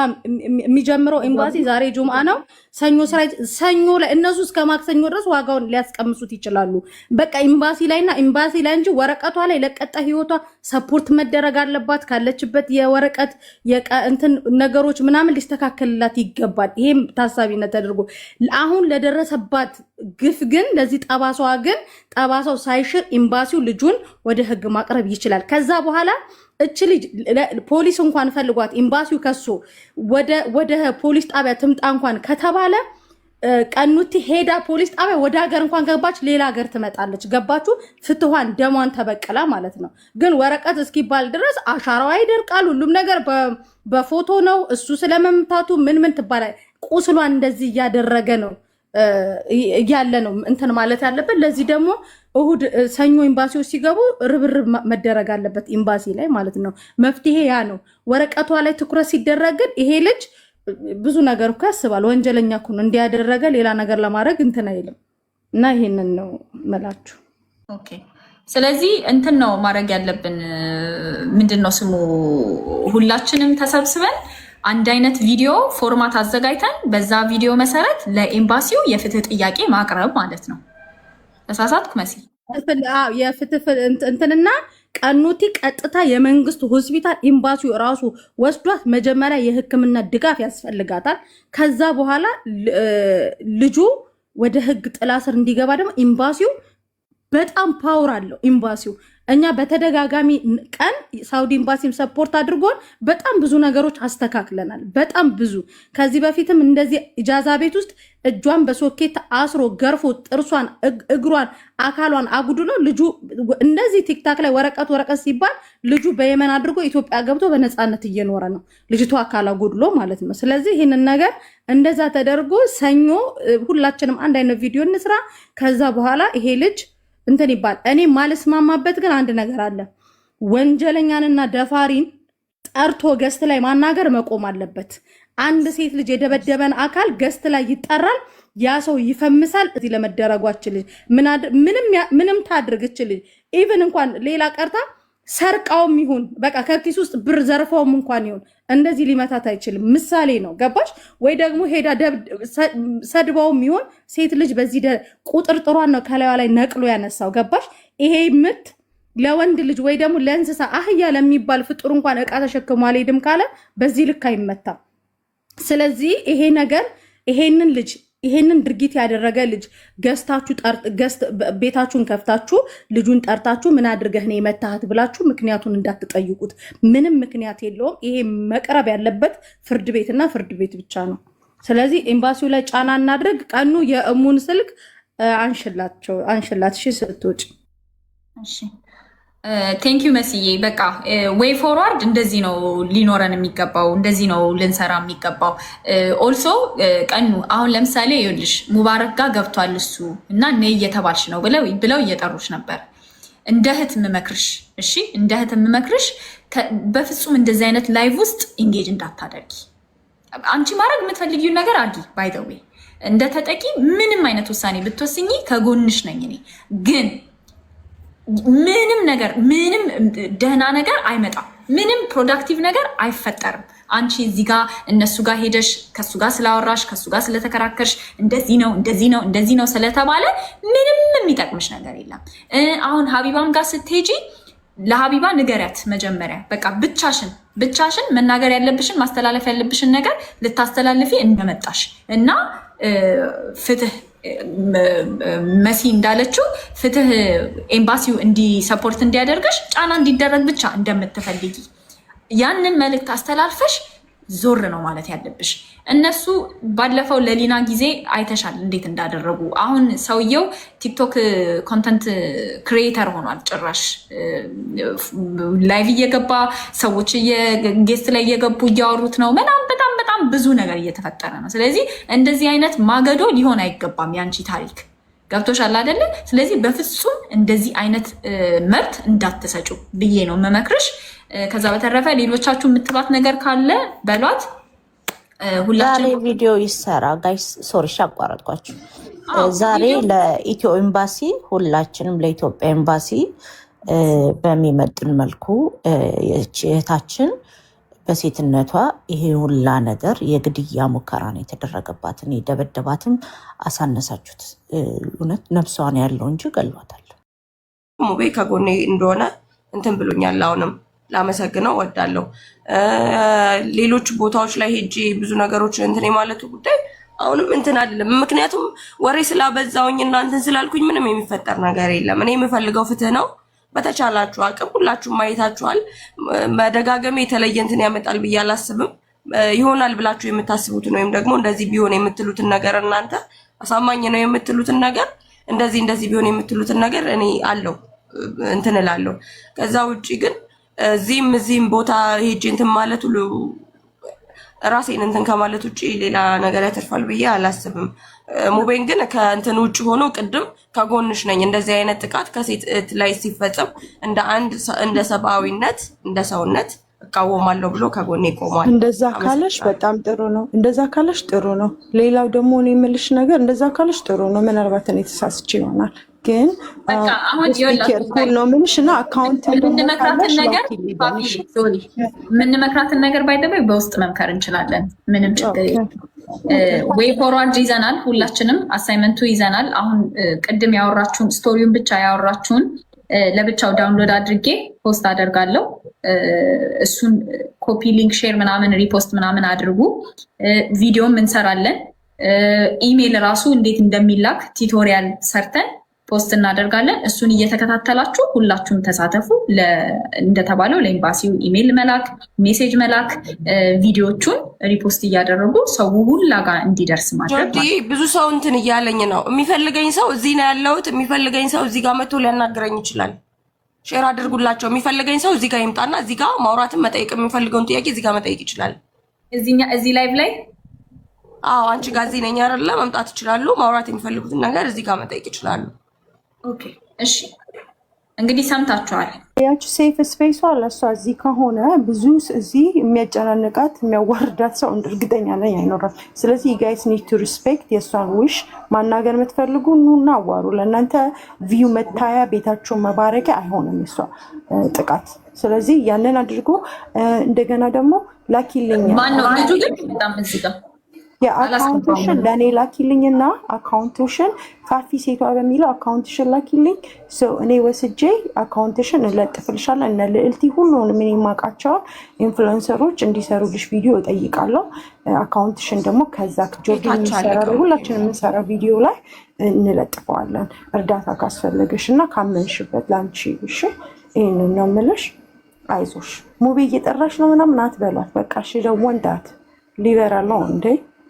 የሚጀምረው ኤምባሲ። ዛሬ ጁምአ ነው። ሰኞ ላይ እነሱ እስከ ማክሰኞ ድረስ ዋጋውን ሊያስቀምሱት ይችላሉ። በቃ ኤምባሲ ላይና ኤምባሲ ላይ እንጂ ወረቀቷ ላይ ለቀጣይ ህይወቷ ሰፖርት መደረግ አለባት። ካለችበት የወረቀት እንትን ነገሮች ምናምን ሊስተካከልላት ይገባል። ይሄም ታሳቢነት ተደርጎ አሁን ለደረሰባት ግፍ ግን ለዚህ ጠባሳዋ ግን ጠባሳው ሳይሽር ኤምባሲው ልጁን ወደ ህግ ማቅረብ ይችላል። ከዛ በኋላ እች ልጅ ፖሊስ እንኳን ፈልጓት ኤምባሲው ከሶ ወደ ፖሊስ ጣቢያ ትምጣ እንኳን ከተባለ ቀኑቲ ሄዳ ፖሊስ ጣቢያ ወደ ሀገር እንኳን ገባች ሌላ ሀገር ትመጣለች። ገባችሁ? ፍትኋን ደሟን ተበቀላ ማለት ነው። ግን ወረቀት እስኪባል ድረስ አሻራዋ ይደርቃል። ሁሉም ነገር በፎቶ ነው። እሱ ስለመምታቱ ምን ትባላል? ቁስሏን እንደዚህ እያደረገ ነው እያለ ነው እንትን ማለት ያለበት። ለዚህ ደግሞ እሁድ ሰኞ ኤምባሲዎች ሲገቡ ርብርብ መደረግ አለበት ኤምባሲ ላይ ማለት ነው። መፍትሄ ያ ነው። ወረቀቷ ላይ ትኩረት ሲደረግ ግን ይሄ ልጅ ብዙ ነገር እኮ ያስባል። ወንጀለኛ እኮ ነው። እንዲያደረገ ሌላ ነገር ለማድረግ እንትን አይልም። እና ይሄንን ነው መላችሁ። ኦኬ። ስለዚህ እንትን ነው ማድረግ ያለብን። ምንድነው ስሙ? ሁላችንም ተሰብስበን አንድ አይነት ቪዲዮ ፎርማት አዘጋጅተን በዛ ቪዲዮ መሰረት ለኤምባሲው የፍትህ ጥያቄ ማቅረብ ማለት ነው። ተሳሳትኩ መሲ? የፍትህ እንትንና ቀኑቲ ቀጥታ የመንግስት ሆስፒታል ኤምባሲው ራሱ ወስዷት መጀመሪያ የሕክምና ድጋፍ ያስፈልጋታል። ከዛ በኋላ ልጁ ወደ ህግ ጥላ ስር እንዲገባ ደግሞ ኤምባሲው በጣም ፓወር አለው። ኤምባሲው እኛ በተደጋጋሚ ቀን ሳውዲ ኤምባሲም ሰፖርት አድርጎን በጣም ብዙ ነገሮች አስተካክለናል። በጣም ብዙ ከዚህ በፊትም እንደዚህ ኢጃዛ ቤት ውስጥ እጇን በሶኬት አስሮ ገርፎ ጥርሷን፣ እግሯን፣ አካሏን አጉድሎ ልጁ እንደዚህ ቲክታክ ላይ ወረቀት ሲባል ልጁ በየመን አድርጎ ኢትዮጵያ ገብቶ በነፃነት እየኖረ ነው። ልጅቷ አካል አጉድሎ ማለት ነው። ስለዚህ ይህንን ነገር እንደዛ ተደርጎ ሰኞ ሁላችንም አንድ አይነት ቪዲዮ እንስራ። ከዛ በኋላ ይሄ ልጅ እንትን ይባል። እኔ ማልስማማበት ግን አንድ ነገር አለ። ወንጀለኛንና ደፋሪን ጠርቶ ገስት ላይ ማናገር መቆም አለበት። አንድ ሴት ልጅ የደበደበን አካል ገስት ላይ ይጠራል፣ ያ ሰው ይፈምሳል። እዚህ ለመደረጓች ልጅ ምንም ታድርግች ልጅ ኢቭን እንኳን ሌላ ቀርታ ሰርቃውም ይሁን በቃ ከኪስ ውስጥ ብር ዘርፈውም እንኳን ይሁን እንደዚህ ሊመታት አይችልም። ምሳሌ ነው። ገባሽ ወይ? ደግሞ ሄዳ ሰድባውም ይሁን ሴት ልጅ በዚህ ቁጥርጥሯን ነው ከላይዋ ላይ ነቅሎ ያነሳው። ገባሽ? ይሄ ምት ለወንድ ልጅ ወይ ደግሞ ለእንስሳ አህያ ለሚባል ፍጡር እንኳን እቃ ተሸክሞ አልሄድም ካለ በዚህ ልክ አይመታም። ስለዚህ ይሄ ነገር ይሄንን ድርጊት ያደረገ ልጅ ቤታችሁን ከፍታችሁ ልጁን ጠርታችሁ ምን አድርገህ ነው የመታሃት ብላችሁ ምክንያቱን እንዳትጠይቁት። ምንም ምክንያት የለውም። ይሄ መቅረብ ያለበት ፍርድ ቤትና ፍርድ ቤት ብቻ ነው። ስለዚህ ኤምባሲው ላይ ጫና እናድርግ። ቀኑ የእሙን ስልክ አንሽላት። እሺ ስትወጪ። እሺ ቴንክ ዩ መስዬ። በቃ ዌይ ፎርዋርድ እንደዚህ ነው ሊኖረን የሚገባው፣ እንደዚህ ነው ልንሰራ የሚገባው። ኦልሶ ቀኑ አሁን ለምሳሌ ይኸውልሽ ሙባረክ ጋር ገብቷል እሱ እና ነይ እየተባልሽ ነው ብለው እየጠሩሽ ነበር። እንደ እህት የምመክርሽ እሺ፣ እንደ እህት የምመክርሽ በፍጹም እንደዚህ አይነት ላይቭ ውስጥ ኢንጌጅ እንዳታደርጊ። አንቺ ማድረግ የምትፈልጊውን ነገር አድርጊ። ባይ ዘ ዌይ እንደ ተጠቂ ምንም አይነት ውሳኔ ብትወስኚ ከጎንሽ ነኝ እኔ። ግን ምንም ነገር ምንም ደህና ነገር አይመጣም። ምንም ፕሮዳክቲቭ ነገር አይፈጠርም። አንቺ እዚህ ጋር እነሱ ጋር ሄደሽ ከሱ ጋር ስላወራሽ ከሱ ጋር ስለተከራከርሽ እንደዚህ ነው ስለተባለ ምንም የሚጠቅምሽ ነገር የለም። አሁን ሀቢባም ጋር ስትሄጂ ለሀቢባ ንገሪያት መጀመሪያ በቃ ብቻሽን መናገር ያለብሽን ማስተላለፍ ያለብሽን ነገር ልታስተላልፊ እንደመጣሽ እና ፍትህ መሲ እንዳለችው ፍትህ ኤምባሲው ሰፖርት እንዲያደርግሽ ጫና እንዲደረግ ብቻ እንደምትፈልጊ ያንን መልእክት አስተላልፈሽ ዞር ነው ማለት ያለብሽ። እነሱ ባለፈው ለሊና ጊዜ አይተሻል እንዴት እንዳደረጉ። አሁን ሰውየው ቲክቶክ ኮንተንት ክሪኤተር ሆኗል። ጭራሽ ላይቭ እየገባ ሰዎች ጌስት ላይ እየገቡ እያወሩት ነው። በጣም ብዙ ነገር እየተፈጠረ ነው። ስለዚህ እንደዚህ አይነት ማገዶ ሊሆን አይገባም። ያንቺ ታሪክ ገብቶሻል አይደለ? ስለዚህ በፍጹም እንደዚህ አይነት መብት እንዳትሰጩ ብዬ ነው የምመክርሽ። ከዛ በተረፈ ሌሎቻችሁ የምትባት ነገር ካለ በሏት። ዛሬ ቪዲዮ ይሰራ ጋይስ። ሶሪ አቋረጥኳችሁ። ዛሬ ለኢትዮ ኤምባሲ ሁላችንም ለኢትዮጵያ ኤምባሲ በሚመጥን መልኩ እህታችን በሴትነቷ ይሄ ሁላ ነገር የግድያ ሙከራ ነው የተደረገባትን። የደበደባትም አሳነሳችሁት። እውነት ነፍሷን ያለው እንጂ ገሏታል። ሙቤ ከጎኔ እንደሆነ እንትን ብሎኛል። አሁንም ላመሰግነው ወዳለሁ። ሌሎች ቦታዎች ላይ ሄጄ ብዙ ነገሮች እንትን የማለቱ ጉዳይ አሁንም እንትን አይደለም። ምክንያቱም ወሬ ስላበዛውኝ እና እንትን ስላልኩኝ ምንም የሚፈጠር ነገር የለም። እኔ የምፈልገው ፍትህ ነው። በተቻላችሁ አቅም ሁላችሁም ማየታችኋል። መደጋገም የተለየ እንትን ያመጣል ብዬ አላስብም። ይሆናል ብላችሁ የምታስቡትን ወይም ደግሞ እንደዚህ ቢሆን የምትሉትን ነገር እናንተ አሳማኝ ነው የምትሉትን ነገር እንደዚህ ቢሆን የምትሉትን ነገር እኔ አለው እንትን እላለሁ። ከዛ ውጪ ግን እዚህም ቦታ ሄጄ እንትን ማለት ሁሉ ራሴን እንትን ከማለት ውጪ ሌላ ነገር ያተርፋል ብዬ አላስብም። ሙቤን ግን ከእንትን ውጭ ሆኖ ቅድም ከጎንሽ ነኝ። እንደዚህ አይነት ጥቃት ከሴት ላይ ሲፈጸም እንደ ሰብአዊነት እንደ ሰውነት እቃወማለሁ ብሎ ከጎኔ ይቆማል። እንደዛ ካለሽ በጣም ጥሩ ነው። እንደዛ ካለሽ ጥሩ ነው። ሌላው ደግሞ እኔ የምልሽ ነገር እንደዛ ካለሽ ጥሩ ነው። ምናልባት እኔ ተሳስቼ ይሆናል ግን አሁን ነው ምንሽ እና አካውንት የምንመክራትን ነገር ባይደበይ በውስጥ መምከር እንችላለን። ምንም ችግር ወይ ፎርዋርድ ይዘናል። ሁላችንም አሳይመንቱ ይዘናል። አሁን ቅድም ያወራችሁን ስቶሪውን ብቻ ያወራችሁን ለብቻው ዳውንሎድ አድርጌ ፖስት አደርጋለሁ። እሱን ኮፒ ሊንክ ሼር ምናምን ሪፖስት ምናምን አድርጉ። ቪዲዮም እንሰራለን። ኢሜል ራሱ እንዴት እንደሚላክ ቲቶሪያል ሰርተን ፖስት እናደርጋለን። እሱን እየተከታተላችሁ ሁላችሁም ተሳተፉ። እንደተባለው ለኤምባሲው ኢሜል መላክ፣ ሜሴጅ መላክ፣ ቪዲዮቹን ሪፖስት እያደረጉ ሰው ሁላ ጋር እንዲደርስ ማድረግ። ብዙ ሰው እንትን እያለኝ ነው። የሚፈልገኝ ሰው እዚህ ነው ያለሁት። የሚፈልገኝ ሰው እዚህ ጋር መጥቶ ሊያናግረኝ ይችላል። ሼር አድርጉላቸው። የሚፈልገኝ ሰው እዚህ ጋር ይምጣና እዚህ ጋር ማውራትን መጠየቅ የሚፈልገውን ጥያቄ እዚህ ጋር መጠየቅ ይችላል። እዚህ ላይቭ ላይ አንቺ ጋር እዚህ ነኝ አይደለ? መምጣት ይችላሉ። ማውራት የሚፈልጉትን ነገር እዚህ ጋር መጠየቅ ይችላሉ። ኦኬ እሺ፣ እንግዲህ ሰምታችኋል። ያቺ ሴፍ ስፔሷ ለእሷ እዚህ ከሆነ ብዙ እዚህ የሚያጨናንቃት የሚያዋርዳት ሰው እርግጠኛ ነኝ አይኖራል። ስለዚህ ጋይስ ኒድ ቱ ሪስፔክት የእሷን ውሽ። ማናገር የምትፈልጉ ኑና አዋሩ። ለእናንተ ቪው መታያ ቤታቸውን መባረኪያ አይሆንም እሷ ጥቃት። ስለዚህ ያንን አድርጎ እንደገና ደግሞ ላኪልኝ ማነው ልጁ ግን በጣም እዚህ ጋር የአካውንትሽን ለእኔ ላኪልኝና አካውንትሽን ፋፊ ሴቷ በሚለው አካውንትሽን ላኪልኝ። እኔ ወስጄ አካውንትሽን እለጥፍልሻለሁ። እነ ልዕልቲ ሁሉንም እኔ የማውቃቸውን ኢንፍሉዌንሰሮች እንዲሰሩልሽ ቪዲዮ እጠይቃለሁ። አካውንትሽን ደግሞ ከዛ ጆርዲ ሁላችን የምንሰራው ቪዲዮ ላይ እንለጥፈዋለን። እርዳታ ካስፈለገሽ እና ካመንሽበት ለአንቺ እሺ። ይህንን ነው የምልሽ። አይዞሽ ሙቤ እየጠራሽ ነው ምናምን አትበሏት። በቃ እሺ ደግሞ እንዳት ሊበራል ነው እንዴ?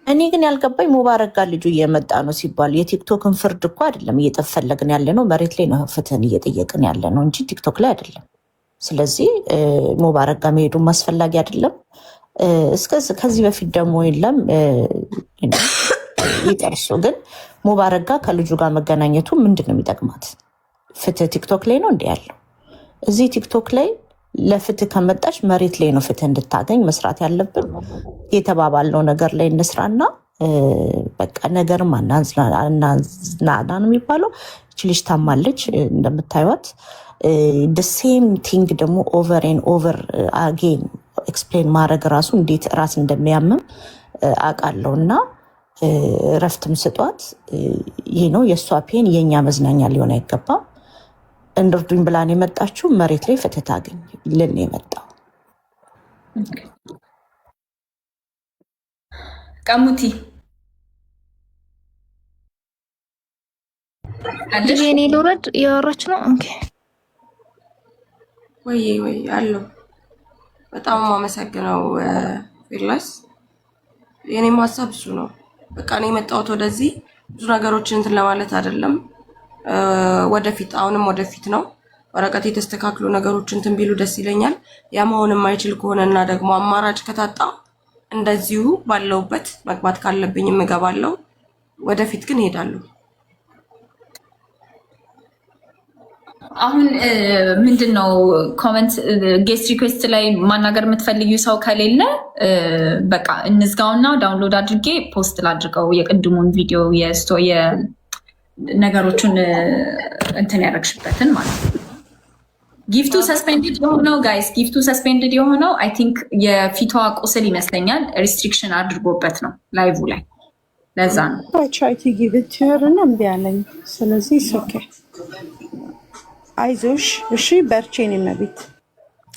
እኔ ግን ያልገባኝ ሙባረክ ጋር ልጁ እየመጣ ነው ሲባል የቲክቶክን ፍርድ እኮ አይደለም እየጠፈለግን ያለ ነው፣ መሬት ላይ ነው ፍትህን እየጠየቅን ያለ ነው እንጂ ቲክቶክ ላይ አይደለም። ስለዚህ ሙባረክ ጋር መሄዱ አስፈላጊ አይደለም። ከዚህ በፊት ደግሞ የለም ይጠርሱ። ግን ሙባረክ ጋር ከልጁ ጋር መገናኘቱ ምንድን ነው የሚጠቅማት? ፍትህ ቲክቶክ ላይ ነው እንዲ ያለው። እዚህ ቲክቶክ ላይ ለፍትህ ከመጣች መሬት ላይ ነው ፍትህ እንድታገኝ መስራት ያለብን። የተባባልነው ነገር ላይ እንስራና በቃ ነገርም አናዝናና ነው የሚባለው። እች ልጅ ታማለች እንደምታዩት። ሴም ቲንግ ደግሞ ኦቨር ኤን ኦቨር አጌን ኤክስፕሌን ማድረግ ራሱ እንዴት ራስ እንደሚያምም አውቃለሁ። እና ረፍትም ስጧት። ይህ ነው የእሷ ፔን፣ የእኛ መዝናኛ ሊሆን አይገባም። እንርዱኝ ብላን የመጣችው መሬት ላይ ፍትህ ታገኝ ልን የመጣው ቀሙቲ እኔ ልውረድ እያወራች ነው። ኦኬ ወይ አለው። በጣም የማመሰግነው ፊርለስ። የኔም ሀሳብ እሱ ነው። በቃ እኔ የመጣሁት ወደዚህ ብዙ ነገሮችን እንትን ለማለት አይደለም። ወደፊት አሁንም ወደፊት ነው። ወረቀት የተስተካክሉ ነገሮችን እንትን ቢሉ ደስ ይለኛል። ያ መሆን የማይችል ከሆነና ደግሞ አማራጭ ከታጣ እንደዚሁ ባለውበት መግባት ካለብኝ እገባለሁ። ወደፊት ግን ሄዳለሁ። አሁን ምንድነው ኮሜንት ጌስት ሪኩዌስት ላይ ማናገር የምትፈልጊው ሰው ከሌለ በቃ እንዝጋውና ዳውንሎድ አድርጌ ፖስት ላድርገው የቅድሙን ቪዲዮ ነገሮቹን እንትን ያደረግሽበትን ማለት ነው። ጊፍቱ ሰስፔንድድ የሆነው ጋይስ ጊፍቱ ሰስፔንድድ የሆነው አይ ቲንክ የፊቷ ቁስል ይመስለኛል ሪስትሪክሽን አድርጎበት ነው ላይቭ ላይ። ለዛ ነው ትራይ ቱ ጊቭ ኢት ቱ ሄር እና እምቢ አለኝ። ስለዚህ ኦኬ አይዞሽ እሺ፣ በርቼን መቤት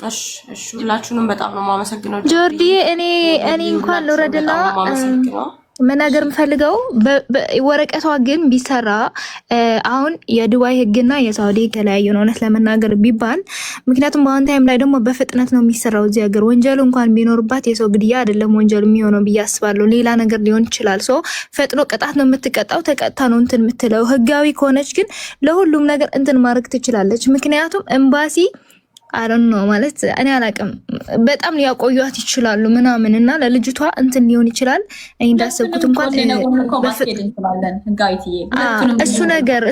እሺ። ሁላችሁንም በጣም ነው የማመሰግነው። ጆርዲ እኔ እንኳን ልውረድና መናገር የምፈልገው ወረቀቷ ግን ቢሰራ አሁን የዱባይ ህግና የሳውዲ የተለያዩ ነው እውነት ለመናገር ቢባል። ምክንያቱም በአሁን ታይም ላይ ደግሞ በፍጥነት ነው የሚሰራው እዚህ ሀገር። ወንጀል እንኳን ቢኖርባት የሰው ግድያ አይደለም ወንጀል የሚሆነው ብዬ አስባለሁ። ሌላ ነገር ሊሆን ይችላል። ሶ ፈጥኖ ቅጣት ነው የምትቀጣው፣ ተቀጣ ነው እንትን የምትለው። ህጋዊ ከሆነች ግን ለሁሉም ነገር እንትን ማድረግ ትችላለች። ምክንያቱም ኤምባሲ አረን ነው ማለት እኔ አላቅም በጣም ሊያቆዩት ይችላሉ ምናምን እና ለልጅቷ እንትን ሊሆን ይችላል። እኔ እንዳሰብኩት እንኳን እሱ ነገር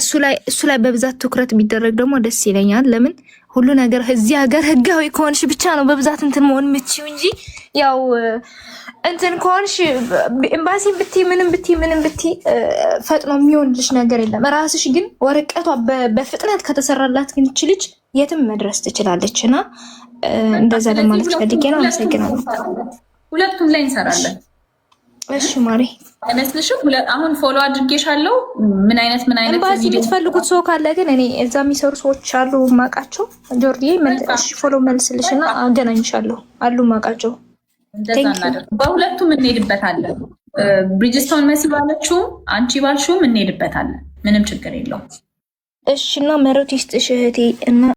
እሱ ላይ በብዛት ትኩረት ቢደረግ ደግሞ ደስ ይለኛል። ለምን ሁሉ ነገር እዚህ ሀገር ህጋዊ ከሆንሽ ብቻ ነው በብዛት እንትን መሆን የምትችይው እንጂ ያው እንትን ከሆንሽ ኤምባሲ ምንም ብቲ ፈጥኖ የሚሆንልሽ ነገር የለም። ራስሽ ግን ወረቀቷ በፍጥነት ከተሰራላት ግን ልጅ የትም መድረስ ትችላለች። እና እንደዛ ለማለት ፈልጌ ነው። አመሰግናለሁ። ሁለቱም ላይ እንሰራለን። እሺ ማሪ አይመስልሽም? አሁን ፎሎ አድርጌሻለሁ። ምን አይነት ኤምባሲ የምትፈልጉት ሰው ካለ ግን እኔ እዛ የሚሰሩ ሰዎች አሉ ማቃቸው። ጆርዲ መልሽ ፎሎ መልስልሽና አገናኝሻለሁ አሉ ማቃቸው። በሁለቱም እንሄድበታለን። ብሪጅስቶን መሲ ባለችው አንቺ ባልሽውም እንሄድበታለን። ምንም ችግር የለውም። እሺ እና መሮት ይስጥሽ እህቴ እና